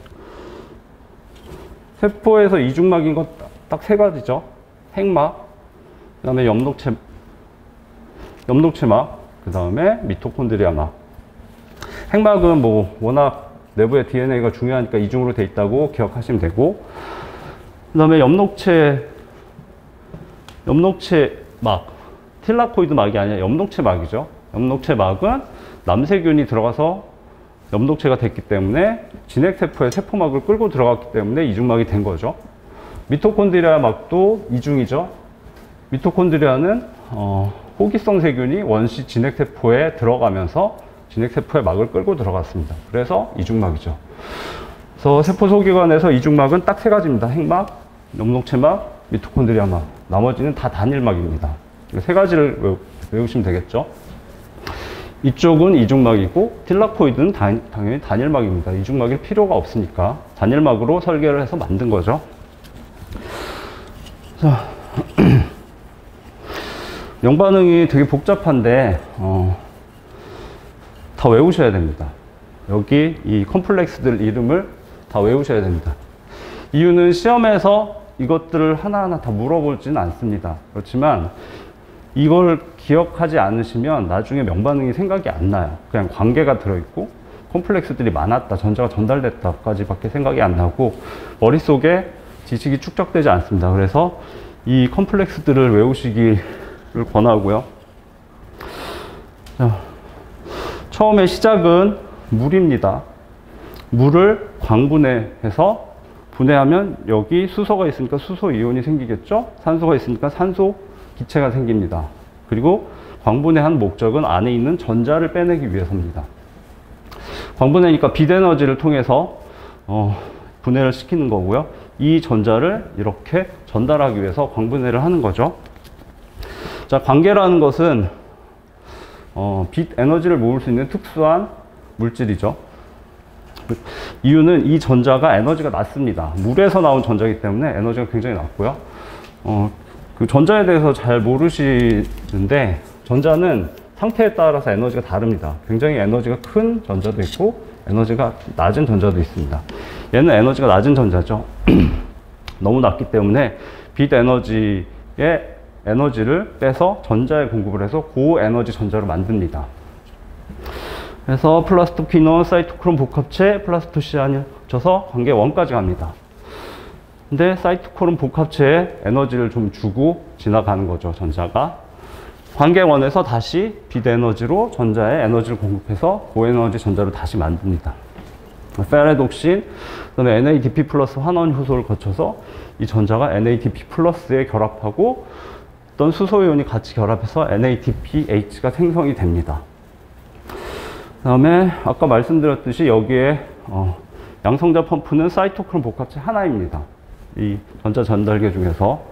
세포에서 이중막인 것 딱 세 가지죠. 핵막, 그 다음에 엽록체막, 그 다음에 미토콘드리아막. 핵막은 뭐 워낙 내부에 DNA가 중요하니까 이중으로 돼 있다고 기억하시면 되고, 그 다음에 엽록체막, 틸라코이드 막이 아니라 엽록체막이죠. 엽록체막은 남세균이 들어가서 엽록체가 됐기 때문에 진핵세포의 세포막을 끌고 들어갔기 때문에 이중막이 된 거죠. 미토콘드리아 막도 이중이죠. 미토콘드리아는 호기성 세균이 원시 진핵세포에 들어가면서 진핵세포의 막을 끌고 들어갔습니다. 그래서 이중막이죠. 그래서 세포 소기관에서 이중막은 딱 세 가지입니다. 핵막, 엽록체막, 미토콘드리아막. 나머지는 다 단일막입니다. 세 가지를 외우시면 되겠죠. 이쪽은 이중막이고 틸라코이드는 당연히 단일막입니다. 이중막일 필요가 없으니까 단일막으로 설계를 해서 만든 거죠. 자, 명반응이 되게 복잡한데 다 외우셔야 됩니다. 여기 이 컴플렉스들 이름을 다 외우셔야 됩니다. 이유는 시험에서 이것들을 하나하나 다 물어보지는 않습니다. 그렇지만 이걸 기억하지 않으시면 나중에 명반응이 생각이 안 나요. 그냥 관계가 들어있고 컴플렉스들이 많았다, 전자가 전달됐다까지 밖에 생각이 안 나고 머릿속에 지식이 축적되지 않습니다. 그래서 이 컴플렉스들을 외우시기를 권하고요. 자, 처음에 시작은 물입니다. 물을 광분해해서 분해하면 여기 수소가 있으니까 수소 이온이 생기겠죠? 산소가 있으니까 산소 기체가 생깁니다. 그리고 광분해한 목적은 안에 있는 전자를 빼내기 위해서입니다. 광분해니까 빛에너지를 통해서 분해를 시키는 거고요. 이 전자를 이렇게 전달하기 위해서 광분해를 하는 거죠. 자, 광계라는 것은 빛 에너지를 모을 수 있는 특수한 물질이죠. 이유는 이 전자가 에너지가 낮습니다. 물에서 나온 전자이기 때문에 에너지가 굉장히 낮고요. 그 전자에 대해서 잘 모르시는데 전자는 상태에 따라서 에너지가 다릅니다. 굉장히 에너지가 큰 전자도 있고 에너지가 낮은 전자도 있습니다. 얘는 에너지가 낮은 전자죠. 너무 낮기 때문에 빛 에너지의 에너지를 빼서 전자에 공급을 해서 고에너지 전자로 만듭니다. 그래서 플라스토퀴논, 사이토크롬 복합체, 플라스토시안을 합쳐서 관계 1까지 갑니다. 근데 사이토크롬 복합체에 에너지를 좀 주고 지나가는 거죠, 전자가. 관계 1에서 다시 빛 에너지로 전자에 에너지를 공급해서 고에너지 전자로 다시 만듭니다. 페레독신, 그다음에 NADP 플러스 환원 효소를 거쳐서 이 전자가 NADP 플러스에 결합하고 어떤 수소이온이 같이 결합해서 NADPH가 생성이 됩니다. 그다음에 아까 말씀드렸듯이 여기에 양성자 펌프는 사이토크롬 복합체 하나입니다. 이 전자 전달계 중에서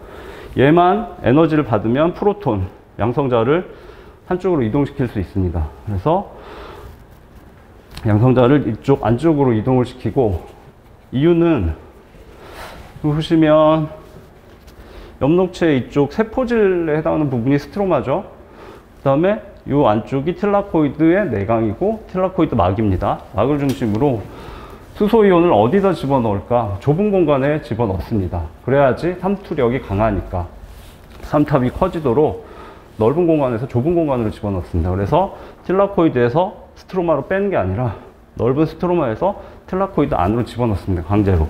얘만 에너지를 받으면 프로톤, 양성자를 한쪽으로 이동시킬 수 있습니다. 그래서 양성자를 이쪽 안쪽으로 이동을 시키고, 이유는 보시면 엽록체 이쪽 세포질에 해당하는 부분이 스트로마죠. 그 다음에 이 안쪽이 틸라코이드의 내강이고 틸라코이드 막입니다. 막을 중심으로 수소이온을 어디다 집어넣을까? 좁은 공간에 집어넣습니다. 그래야지 삼투력이 강하니까 삼탑이 커지도록 넓은 공간에서 좁은 공간으로 집어넣습니다. 그래서 틸라코이드에서 스트로마로 빼는 게 아니라 넓은 스트로마에서 틸라코이드 안으로 집어넣습니다. 강제로.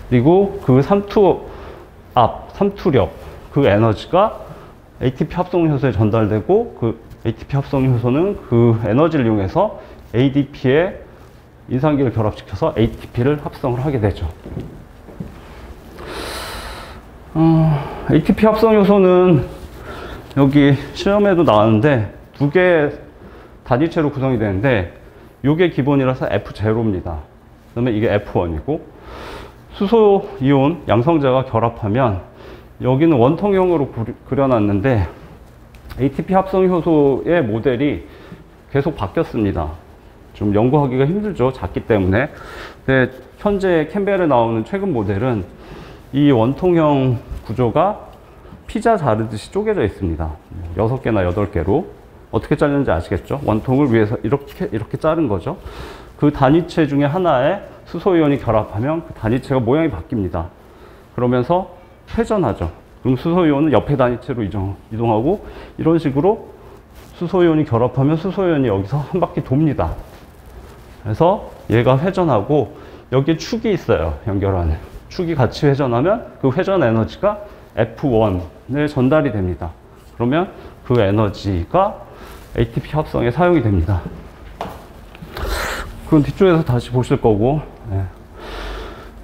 그리고 그 삼투력, 그 에너지가 ATP 합성 효소에 전달되고, 그 ATP 합성 효소는 그 에너지를 이용해서 ADP에 인산기를 결합시켜서 ATP를 합성을 하게 되죠. ATP 합성 효소는 여기 시험에도 나왔는데 두 개의 단위체로 구성이 되는데, 이게 기본이라서 F0입니다. 그 다음에 이게 F1이고, 수소 이온 양성자가 결합하면 여기는 원통형으로 그려놨는데 ATP 합성 효소의 모델이 계속 바뀌었습니다. 좀 연구하기가 힘들죠, 작기 때문에. 근데 현재 캠벨에 나오는 최근 모델은 이 원통형 구조가 피자 자르듯이 쪼개져 있습니다. 6개나 8개로. 어떻게 잘렸는지 아시겠죠? 원통을 위해서 이렇게 자른 거죠. 그 단위체 중에 하나에 수소이온이 결합하면 그 단위체가 모양이 바뀝니다. 그러면서 회전하죠. 그럼 수소이온은 옆에 단위체로 이동하고, 이런 식으로 수소이온이 결합하면 수소이온이 여기서 한 바퀴 돕니다. 그래서 얘가 회전하고 여기에 축이 있어요. 연결하는 축이 같이 회전하면 그 회전 에너지가 F1에 전달이 됩니다. 그러면 그 에너지가 ATP 합성에 사용이 됩니다. 그건 뒤쪽에서 다시 보실 거고. 네.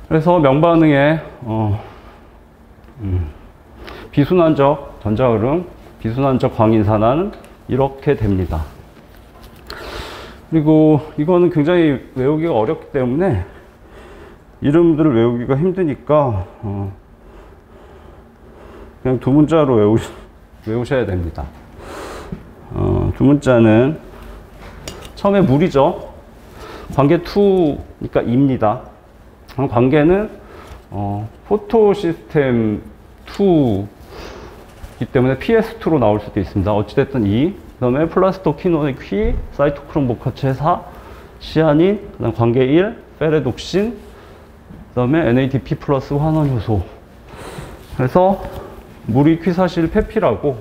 그래서 명반응의 비순환적 전자흐름, 비순환적 광인산화는 이렇게 됩니다. 그리고 이거는 굉장히 외우기가 어렵기 때문에 이름들을 외우기가 힘드니까 그냥 두 문자로 외우셔야 됩니다. 두 문자는 처음에 물이죠. 관계 2니까 입니다. 관계는 포토 시스템 2이기 때문에 PS2로 나올 수도 있습니다. 어찌됐든 그 다음에 플라스토키노의 퀴, 사이토크롬 복합체 4, 시아닌, 그 다음 관계 1, 페레독신, 그 다음에 NADP 플러스 환원 효소. 그래서 물이 퀴사실 페피라고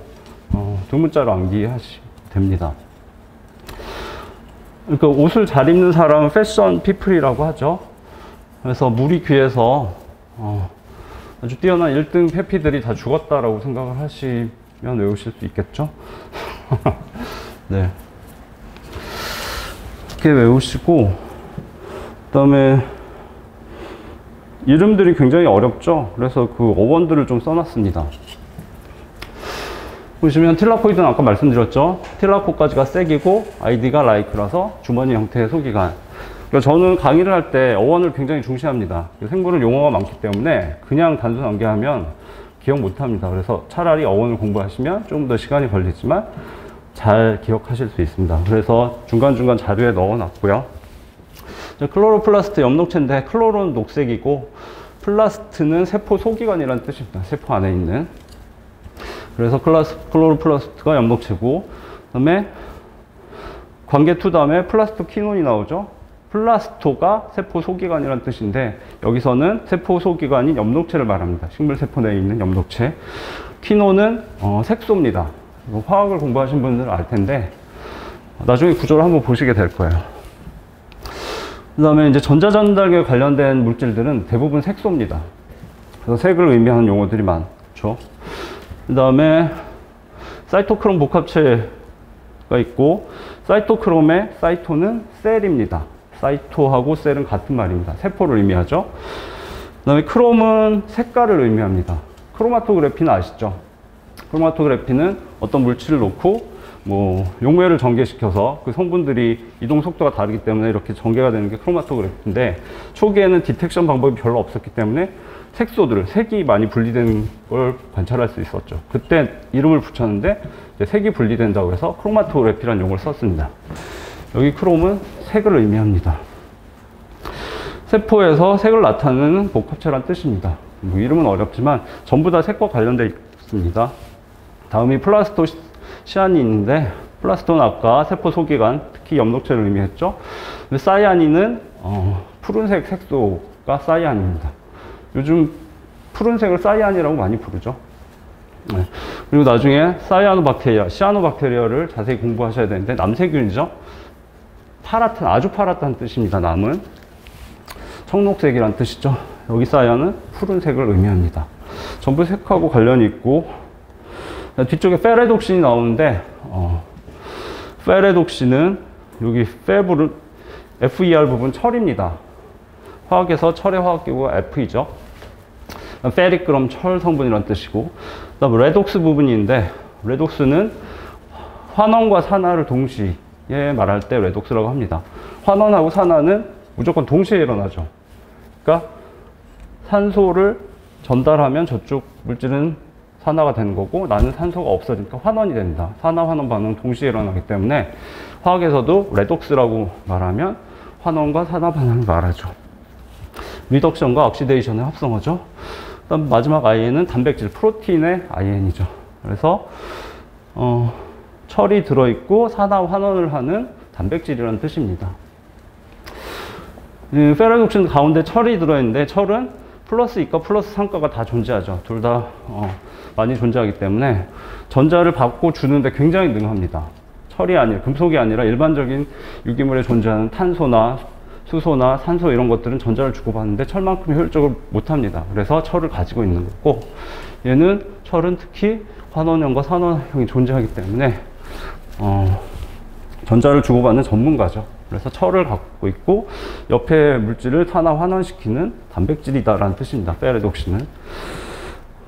두 문자로 암기하시면 됩니다. 그러니까 옷을 잘 입는 사람은 패션 피플이라고 하죠. 그래서 물이 귀해서 아주 뛰어난 1등 페피들이 다 죽었다라고 생각을 하시면 외우실 수 있겠죠. 네. 이렇게 외우시고, 그 다음에 이름들이 굉장히 어렵죠. 그래서 그 어원들을 좀 써놨습니다. 보시면 틸라코이드는 아까 말씀드렸죠. 틸라코까지가 색이고 아이디가 라이크라서 주머니 형태의 소기관. 그러니까 저는 강의를 할 때 어원을 굉장히 중시합니다. 생물은 용어가 많기 때문에 그냥 단순 암기하면 기억 못합니다. 그래서 차라리 어원을 공부하시면 좀 더 시간이 걸리지만 잘 기억하실 수 있습니다. 그래서 중간중간 자료에 넣어놨고요. 클로로플라스트 엽록체인데 클로로는 녹색이고 플라스트는 세포 소기관이라는 뜻입니다. 세포 안에 있는. 그래서 클로로플라스트가 엽록체고, 그 다음에 관계 2 다음에 플라스토키논이 나오죠. 플라스토가 세포 소기관이라는 뜻인데 여기서는 세포 소기관인 엽록체를 말합니다. 식물세포 내에 있는 엽록체. 키논은 색소입니다. 화학을 공부하신 분들은 알 텐데 나중에 구조를 한번 보시게 될 거예요. 그 다음에 이제 전자전달계 관련된 물질들은 대부분 색소입니다. 그래서 색을 의미하는 용어들이 많죠. 그 다음에 사이토크롬 복합체가 있고, 사이토크롬의 사이토는 셀입니다. 사이토하고 셀은 같은 말입니다. 세포를 의미하죠. 그 다음에 크롬은 색깔을 의미합니다. 크로마토그래피는 아시죠? 크로마토그래피는 어떤 물질을 놓고 뭐 용매를 전개시켜서 그 성분들이 이동 속도가 다르기 때문에 이렇게 전개가 되는 게 크로마토그래피인데, 초기에는 디텍션 방법이 별로 없었기 때문에 색소들, 색이 많이 분리되는 걸 관찰할 수 있었죠. 그때 이름을 붙였는데 이제 색이 분리된다고 해서 크로마토그래피라는 용어를 썼습니다. 여기 크롬은 색을 의미합니다. 세포에서 색을 나타내는 복합체란 뜻입니다. 뭐 이름은 어렵지만 전부 다 색과 관련되어 있습니다. 다음이 플라스토시아닌인데, 플라스토는 아까 세포 소기관, 특히 엽록체를 의미했죠. 근데 사이아닌은 푸른색 색소가 사이안입니다. 요즘 푸른색을 사이안이라고 많이 부르죠. 네. 그리고 나중에 사이아노박테리아, 시아노박테리아를 자세히 공부하셔야 되는데, 남세균이죠. 파랗던, 아주 파랗다는 뜻입니다. 남은 청록색이란 뜻이죠. 여기 사이아는 푸른색을 의미합니다. 전부 색하고 관련이 있고, 뒤쪽에 페레독신이 나오는데, 페레독신은 여기 페브는 FER 부분 철입니다. 화학에서 철의 화학기구가 F이죠. 페릭 그럼 철 성분이란 뜻이고, 그다음 레독스 부분인데, 레독스는 환원과 산화를 동시에 말할 때 레독스라고 합니다. 환원하고 산화는 무조건 동시에 일어나죠. 그러니까 산소를 전달하면 저쪽 물질은 산화가 되는 거고, 나는 산소가 없어지니까 환원이 됩니다. 산화, 환원 반응 동시에 일어나기 때문에 화학에서도 레독스라고 말하면 환원과 산화 반응을 말하죠. 리덕션과 억시데이션의 합성어죠. 그다음 마지막 IN은 단백질, 프로틴의 IN이죠. 그래서 철이 들어있고 산화 환원을 하는 단백질이라는 뜻입니다. 페레독신 가운데 철이 들어있는데, 철은 플러스 2가 플러스 3가가 다 존재하죠. 둘 다 많이 존재하기 때문에 전자를 받고 주는데 굉장히 능합니다. 철이 아니라, 금속이 아니라 일반적인 유기물에 존재하는 탄소나 수소나 산소 이런 것들은 전자를 주고받는데 철만큼 효율적으로 못합니다. 그래서 철을 가지고 있는 거고, 얘는 철은 특히 환원형과 산원형이 존재하기 때문에 전자를 주고받는 전문가죠. 그래서 철을 갖고 있고, 옆에 물질을 산화 환원시키는 단백질이다라는 뜻입니다. 페레독신은.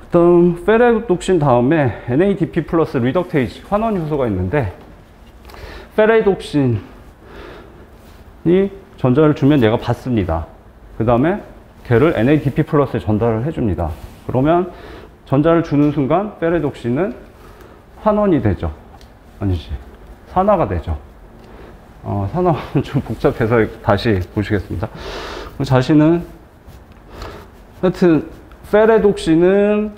그다음 페레독신 다음에 NADP 플러스 리덕테이지, 환원 효소가 있는데, 페레독신이 전자를 주면 얘가 받습니다. 그 다음에 걔를 NADP 플러스에 전달을 해줍니다. 그러면 전자를 주는 순간 페레독신은 환원이 되죠. 아니지, 산화가 되죠. 산화는 좀 복잡해서 다시 보시겠습니다. 자신은 하여튼 페레독신은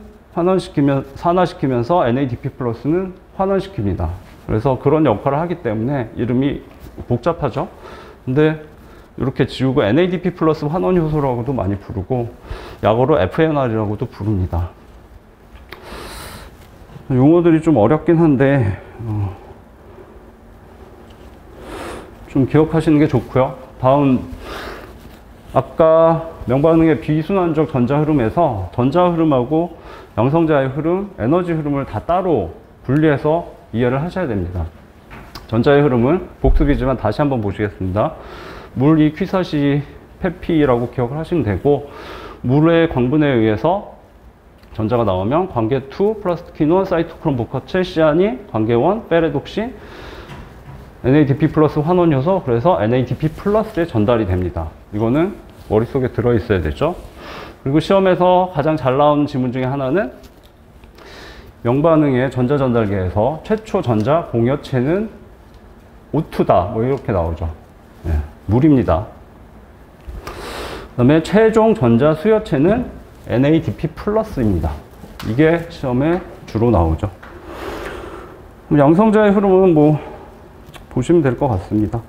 산화시키면서 NADP 플러스는 환원시킵니다. 그래서 그런 역할을 하기 때문에 이름이 복잡하죠. 근데 이렇게 지우고 NADP 플러스 환원 효소라고도 많이 부르고, 약어로 FNR이라고도 부릅니다. 용어들이 좀 어렵긴 한데 좀 기억하시는 게 좋고요. 다음, 아까 명반응의 비순환적 전자 흐름에서 전자 흐름하고 양성자의 흐름, 에너지 흐름을 다 따로 분리해서 이해를 하셔야 됩니다. 전자의 흐름은 복습이지만 다시 한번 보시겠습니다. 물 이퀴사시 페피라고 기억을 하시면 되고, 물의 광분에 의해서 전자가 나오면 관계 2 플러스 키논 사이토크롬 복합체 시아닌, 관계 1 페레독신, NADP 플러스 환원 효소, 그래서 NADP 플러스에 전달이 됩니다. 이거는 머릿속에 들어있어야 되죠. 그리고 시험에서 가장 잘 나온 지문 중에 하나는 명반응의 전자 전달계에서 최초 전자 공여체는 O2다, 뭐 이렇게 나오죠. 네, 물입니다. 그 다음에 최종 전자 수여체는 NADP 플러스입니다. 이게 시험에 주로 나오죠. 양성자의 흐름은 뭐 보시면 될 것 같습니다.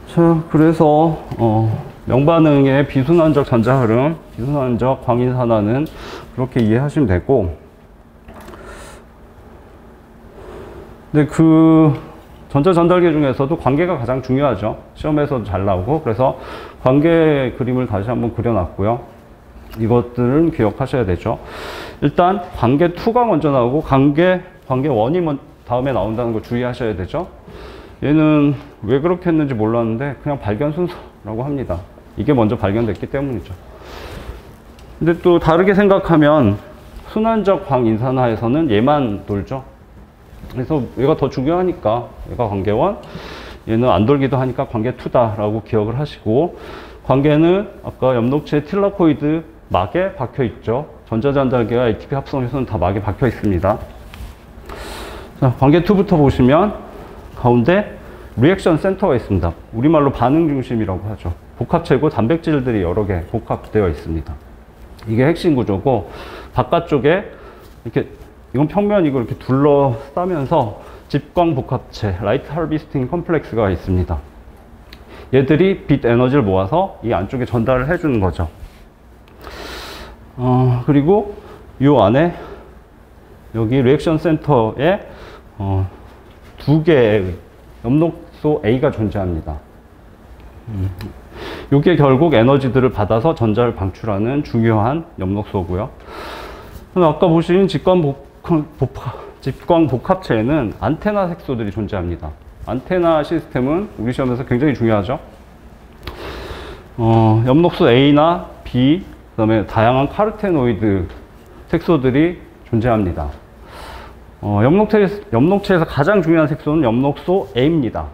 자, 그래서 명반응의 비순환적 전자 흐름, 비순환적 광인 산화는 그렇게 이해하시면 되고, 근데 그 전자 전달계 중에서도 관계가 가장 중요하죠. 시험에서도 잘 나오고, 그래서 관계 그림을 다시 한번 그려놨고요. 이것들은 기억하셔야 되죠. 일단 관계 2가 먼저 나오고 관계 1이 다음에 나온다는 거 주의하셔야 되죠. 얘는 왜 그렇게 했는지 몰랐는데 그냥 발견 순서라고 합니다. 이게 먼저 발견됐기 때문이죠. 근데 또 다르게 생각하면 순환적 광인산화에서는 얘만 돌죠. 그래서 얘가 더 중요하니까 얘가 관계 1, 얘는 안 돌기도 하니까 관계 2다라고 기억을 하시고, 관계는 아까 엽록체 틸라코이드 막에 박혀 있죠. 전자전달계와 ATP 합성 효소는 다 막에 박혀 있습니다. 자, 관계 2부터 보시면 가운데 리액션 센터가 있습니다. 우리말로 반응 중심이라고 하죠. 복합체고 단백질들이 여러 개 복합되어 있습니다. 이게 핵심 구조고, 바깥쪽에 이렇게, 이건 평면이고 이렇게 둘러싸면서 집광 복합체, 라이트 하비스팅 컴플렉스가 있습니다. 얘들이 빛 에너지를 모아서 이 안쪽에 전달을 해주는 거죠. 그리고 이 안에 여기 리액션 센터에 2개의 엽록소 A가 존재합니다. 이게 결국 에너지들을 받아서 전자를 방출하는 중요한 엽록소고요. 아까 보신 집광 복합체에는 안테나 색소들이 존재합니다. 안테나 시스템은 우리 시험에서 굉장히 중요하죠. 엽록소 A나 B, 그 다음에 다양한 카르테노이드 색소들이 존재합니다. 엽록체에서 가장 중요한 색소는 엽록소 A입니다.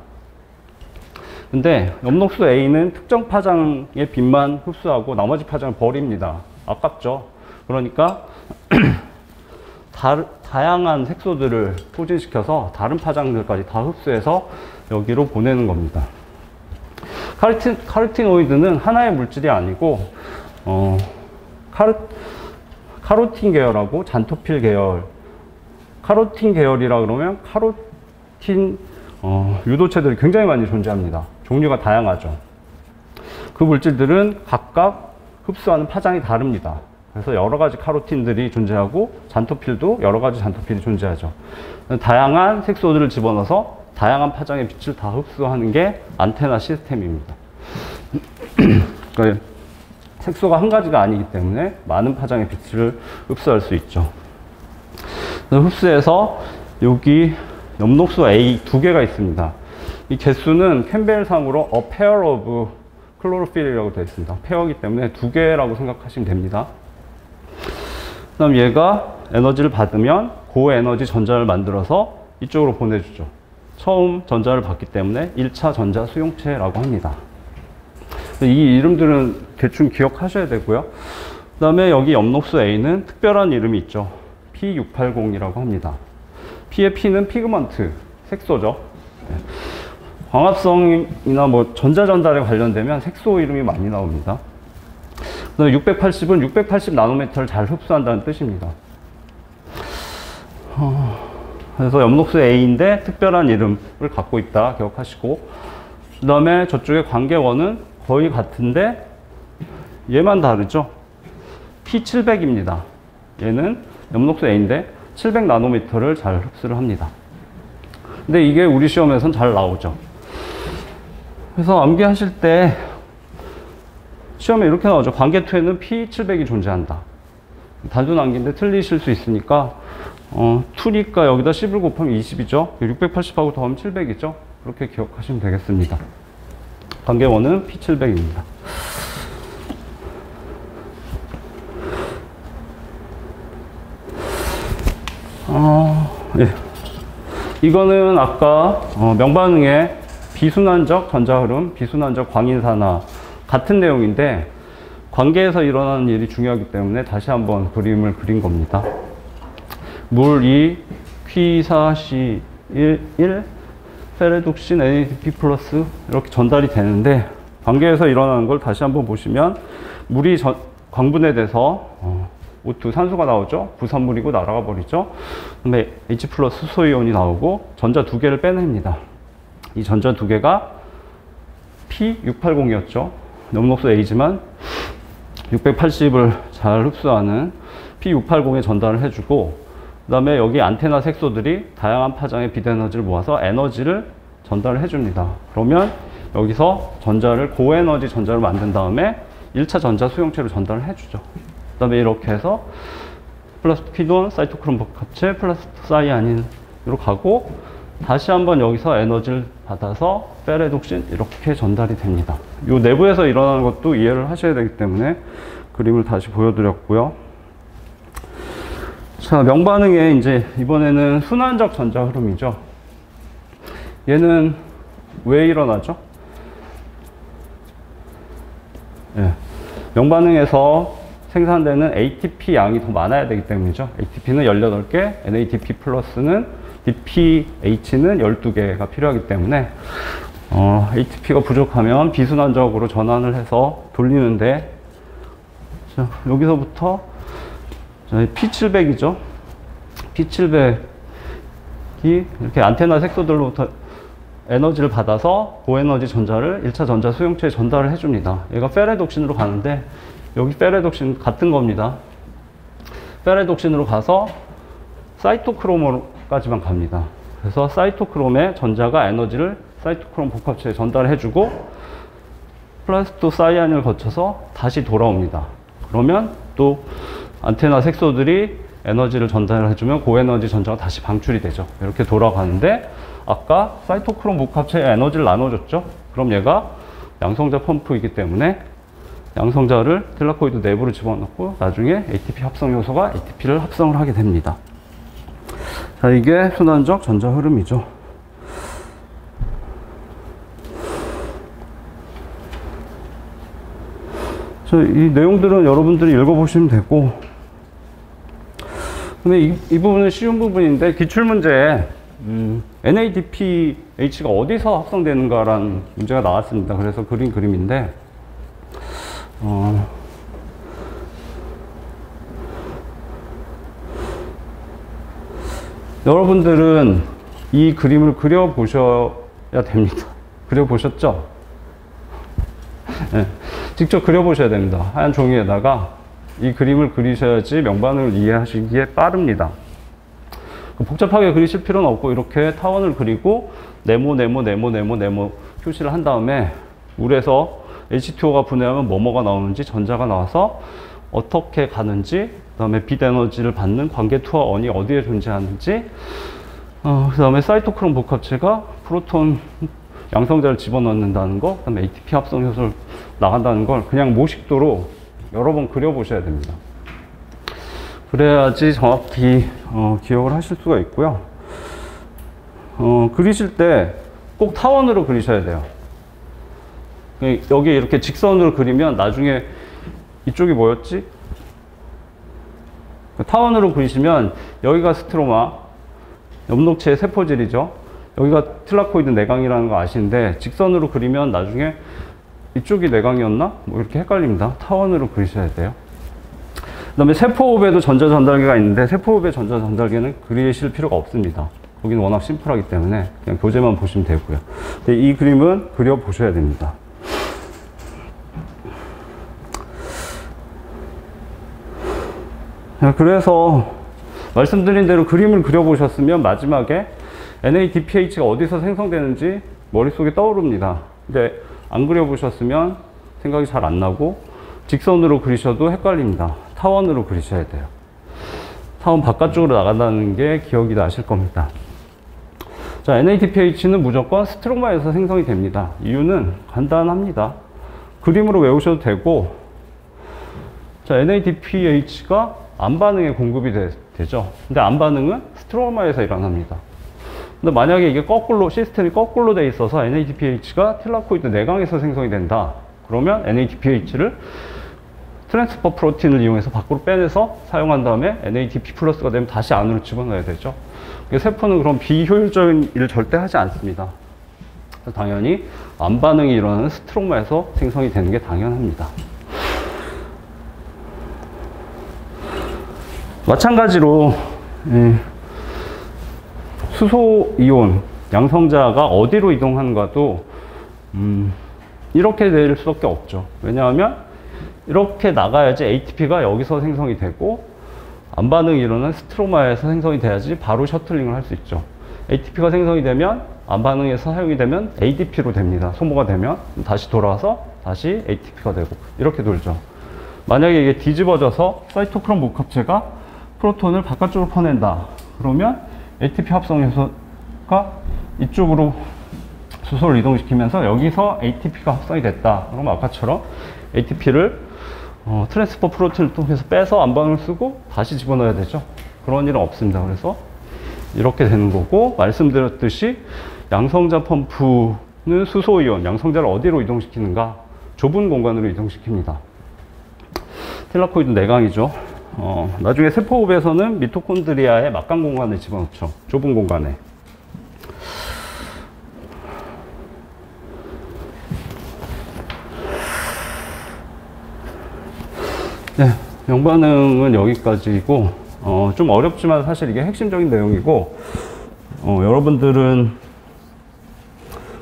근데 엽록소 A는 특정 파장의 빛만 흡수하고 나머지 파장을 버립니다. 아깝죠? 그러니까 다양한 색소들을 포진시켜서 다른 파장들까지 다 흡수해서 여기로 보내는 겁니다. 카르티노이드는 하나의 물질이 아니고 카로틴 계열하고 잔토필 계열. 카로틴 계열이라 그러면 카로틴 유도체들이 굉장히 많이 존재합니다. 종류가 다양하죠. 그 물질들은 각각 흡수하는 파장이 다릅니다. 그래서 여러 가지 카로틴들이 존재하고 잔토필도 여러 가지 잔토필이 존재하죠. 다양한 색소들을 집어넣어서 다양한 파장의 빛을 다 흡수하는 게 안테나 시스템입니다. 그러니까 색소가 한 가지가 아니기 때문에 많은 파장의 빛을 흡수할 수 있죠. 흡수해서 여기 엽록소 A 2개가 있습니다. 이 개수는 캠벨상으로 a pair of chlorophyll이라고 되어 있습니다. 페어이기 때문에 2개라고 생각하시면 됩니다. 그 다음 얘가 에너지를 받으면 고에너지 전자를 만들어서 이쪽으로 보내주죠. 처음 전자를 받기 때문에 1차 전자 수용체라고 합니다. 이 이름들은 대충 기억하셔야 되고요. 그 다음에 여기 엽록소 A는 특별한 이름이 있죠. P680이라고 합니다. P의 P는 피그먼트, 색소죠. 네. 광합성이나 뭐 전자전달에 관련되면 색소 이름이 많이 나옵니다. 그 다음에 680은 680 나노미터를 잘 흡수한다는 뜻입니다. 그래서 엽록소 A인데 특별한 이름을 갖고 있다 기억하시고, 그 다음에 저쪽에 관계원은 거의 같은데 얘만 다르죠. P700입니다. 얘는 엽록소 A인데 700 나노미터를 잘 흡수를 합니다. 근데 이게 우리 시험에선 잘 나오죠. 그래서 암기하실 때 시험에 이렇게 나오죠. 관계 2에는 P700이 존재한다. 단순 암기인데 틀리실 수 있으니까 2니까 여기다 10을 곱하면 20이죠. 680하고 더하면 700이죠. 그렇게 기억하시면 되겠습니다. 관계 1은 P700입니다. 예. 이거는 아까 명반응의 비순환적 전자흐름, 비순환적 광인산화 같은 내용인데 관계에서 일어나는 일이 중요하기 때문에 다시 한번 그림을 그린 겁니다. 물 2, Q4C 1, 페레독신 NADP 플러스 이렇게 전달이 되는데, 관계에서 일어나는 걸 다시 한번 보시면 물이 광분해돼서 O2 산소가 나오죠. 부산물이고 날아가 버리죠. 그다음에 H 플러스 수소이온이 나오고 전자 2개를 빼냅니다. 이 전자 2개가 P680이었죠. 엽록소 A지만 680을 잘 흡수하는 P680에 전달을 해주고, 그 다음에 여기 안테나 색소들이 다양한 파장의 빛 에너지를 모아서 에너지를 전달을 해줍니다. 그러면 여기서 전자를 고에너지 전자를 만든 다음에 1차 전자 수용체로 전달을 해주죠. 그 다음에 이렇게 해서 플러스 퀴돈, 사이토크롬 복합체, 플러스 사이아닌으로 가고, 다시 한번 여기서 에너지를 받아서 페레독신 이렇게 전달이 됩니다. 이 내부에서 일어나는 것도 이해를 하셔야 되기 때문에 그림을 다시 보여드렸고요. 자, 명반응에 이제 이번에는 순환적 전자 흐름이죠. 얘는 왜 일어나죠? 예. 명반응에서 생산되는 ATP 양이 더 많아야 되기 때문이죠. ATP는 18개, NADP 플러스는 DPH는 12개가 필요하기 때문에 ATP가 부족하면 비순환적으로 전환을 해서 돌리는데, 자, 여기서부터 P700이죠. P700이 이렇게 안테나 색소들로부터 에너지를 받아서 고에너지 전자를 1차 전자 수용체에 전달을 해줍니다. 얘가 페레독신으로 가는데, 여기 페레독신 같은 겁니다. 페레독신으로 가서 사이토크롬까지만 갑니다. 그래서 사이토크롬에 전자가 에너지를 사이토크롬 복합체에 전달해주고 플라스토사이안을 거쳐서 다시 돌아옵니다. 그러면 또 안테나 색소들이 에너지를 전달해주면 고에너지 전자가 다시 방출이 되죠. 이렇게 돌아가는데, 아까 사이토크롬 복합체에 에너지를 나눠줬죠. 그럼 얘가 양성자 펌프이기 때문에 양성자를 틸라코이드 내부로 집어넣고 나중에 ATP 합성 요소가 ATP를 합성을 하게 됩니다. 자, 이게 순환적 전자 흐름이죠. 이 내용들은 여러분들이 읽어보시면 되고, 근데 이 부분은 쉬운 부분인데, 기출문제에 NADPH가 어디서 합성되는가라는 문제가 나왔습니다. 그래서 그린 그림인데, 여러분들은 이 그림을 그려보셔야 됩니다. 그려보셨죠? 네, 직접 그려보셔야 됩니다. 하얀 종이에다가 이 그림을 그리셔야지 명반응을 이해하시기에 빠릅니다. 복잡하게 그리실 필요는 없고, 이렇게 타원을 그리고 네모 표시를 한 다음에 물에서 H2O가 분해하면 뭐뭐가 나오는지, 전자가 나와서 어떻게 가는지, 그 다음에 빛 에너지를 받는 관계 투하 원이 어디에 존재하는지, 그 다음에 사이토크롬 복합체가 프로톤 양성자를 집어넣는다는 거, 그 다음에 ATP 합성 효소를 나간다는 걸 그냥 모식도로 여러 번 그려보셔야 됩니다. 그래야지 정확히 기억을 하실 수가 있고요. 그리실 때 꼭 타원으로 그리셔야 돼요. 여기 이렇게 직선으로 그리면 나중에 이쪽이 뭐였지? 타원으로 그리시면 여기가 스트로마, 엽록체의 세포질이죠. 여기가 틸라코이드 내강이라는 거 아시는데, 직선으로 그리면 나중에 이쪽이 내강이었나? 뭐 이렇게 헷갈립니다. 타원으로 그리셔야 돼요. 그 다음에 세포호흡에도 전자 전달계가 있는데, 세포호흡의 전자 전달계는 그리실 필요가 없습니다. 거기는 워낙 심플하기 때문에 그냥 교재만 보시면 되고요. 근데 이 그림은 그려보셔야 됩니다. 그래서 말씀드린 대로 그림을 그려보셨으면 마지막에 NADPH가 어디서 생성되는지 머릿속에 떠오릅니다. 근데 안 그려보셨으면 생각이 잘 안 나고, 직선으로 그리셔도 헷갈립니다. 타원으로 그리셔야 돼요. 타원 바깥쪽으로 나간다는 게 기억이 나실 겁니다. 자, NADPH는 무조건 스트로마에서 생성이 됩니다. 이유는 간단합니다. 그림으로 외우셔도 되고, 자, NADPH가 암반응에 공급이 되죠. 근데 암반응은 스트로마에서 일어납니다. 근데 만약에 이게 거꾸로, 시스템이 거꾸로 돼 있어서 NADPH가 틸라코이드 내강에서 생성이 된다. 그러면 NADPH를 트랜스퍼 프로틴을 이용해서 밖으로 빼내서 사용한 다음에 NADP 플러스가 되면 다시 안으로 집어넣어야 되죠. 세포는 그런 비효율적인 일을 절대 하지 않습니다. 당연히 암반응이 일어나는 스트로마에서 생성이 되는 게 당연합니다. 마찬가지로 수소이온, 양성자가 어디로 이동하는가도 이렇게 될 수밖에 없죠. 왜냐하면 이렇게 나가야지 ATP가 여기서 생성이 되고, 암반응이 일어나는 스트로마에서 생성이 돼야지 바로 셔틀링을 할 수 있죠. ATP가 생성이 되면, 암반응에서 사용이 되면 ADP로 됩니다. 소모가 되면 다시 돌아와서 다시 ATP가 되고, 이렇게 돌죠. 만약에 이게 뒤집어져서 사이토크롬 복합체가 프로톤을 바깥쪽으로 퍼낸다. 그러면 ATP 합성 요소가 이쪽으로 수소를 이동시키면서 여기서 ATP가 합성이 됐다. 그러면 아까처럼 ATP를 트랜스퍼 프로틴을 통해서 빼서 안반응을 쓰고 다시 집어넣어야 되죠. 그런 일은 없습니다. 그래서 이렇게 되는 거고, 말씀드렸듯이 양성자 펌프는 수소이온, 양성자를 어디로 이동시키는가? 좁은 공간으로 이동시킵니다. 틸라코이드 내강이죠. 나중에 세포호흡에서는 미토콘드리아의 막강 공간에 집어넣죠. 좁은 공간에. 네, 영반응은 여기까지이고, 좀 어렵지만 사실 이게 핵심적인 내용이고, 여러분들은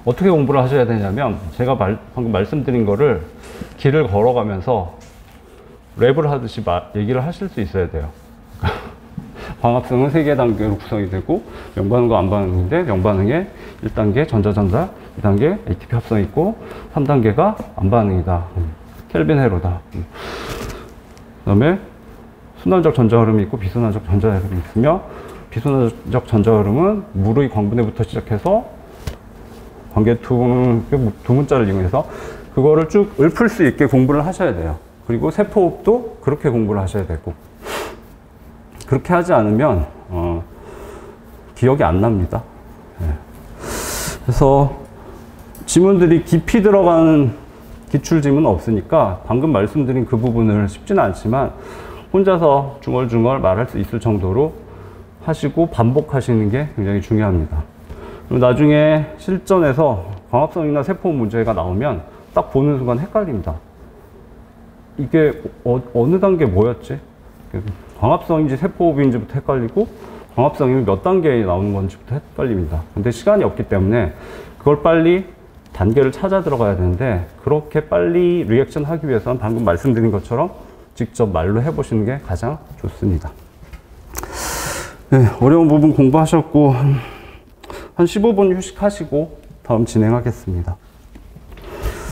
어떻게 공부를 하셔야 되냐면, 제가 방금 말씀드린 거를 길을 걸어가면서 랩을 하듯이 얘기를 하실 수 있어야 돼요. 광합성은 3개 단계로 구성이 되고, 영반응과 안반응인데, 영반응에 1단계 전자전자, 2단계 ATP 합성이 있고, 3단계가 안반응이다. 켈빈 회로다. 그 다음에 순환적 전자 흐름이 있고 비순환적 전자 흐름이 있으며, 비순환적 전자 흐름은 물의 광분해부터 시작해서 관계 두 문자를 이용해서 그거를 쭉 읊을 수 있게 공부를 하셔야 돼요. 그리고 세포호흡도 그렇게 공부를 하셔야 되고, 그렇게 하지 않으면 기억이 안 납니다. 네. 그래서 지문들이 깊이 들어가는 기출 지문은 없으니까 방금 말씀드린 그 부분을 쉽지는 않지만 혼자서 중얼중얼 말할 수 있을 정도로 하시고 반복하시는 게 굉장히 중요합니다. 그리고 나중에 실전에서 광합성이나 세포 문제가 나오면 딱 보는 순간 헷갈립니다. 이게 어느 단계 뭐였지? 광합성인지 세포호흡인지부터 헷갈리고, 광합성이면 몇 단계에 나오는 건지부터 헷갈립니다. 근데 시간이 없기 때문에 그걸 빨리 단계를 찾아 들어가야 되는데, 그렇게 빨리 리액션 하기 위해서는 방금 말씀드린 것처럼 직접 말로 해보시는 게 가장 좋습니다. 네, 어려운 부분 공부하셨고 한 15분 휴식하시고 다음 진행하겠습니다.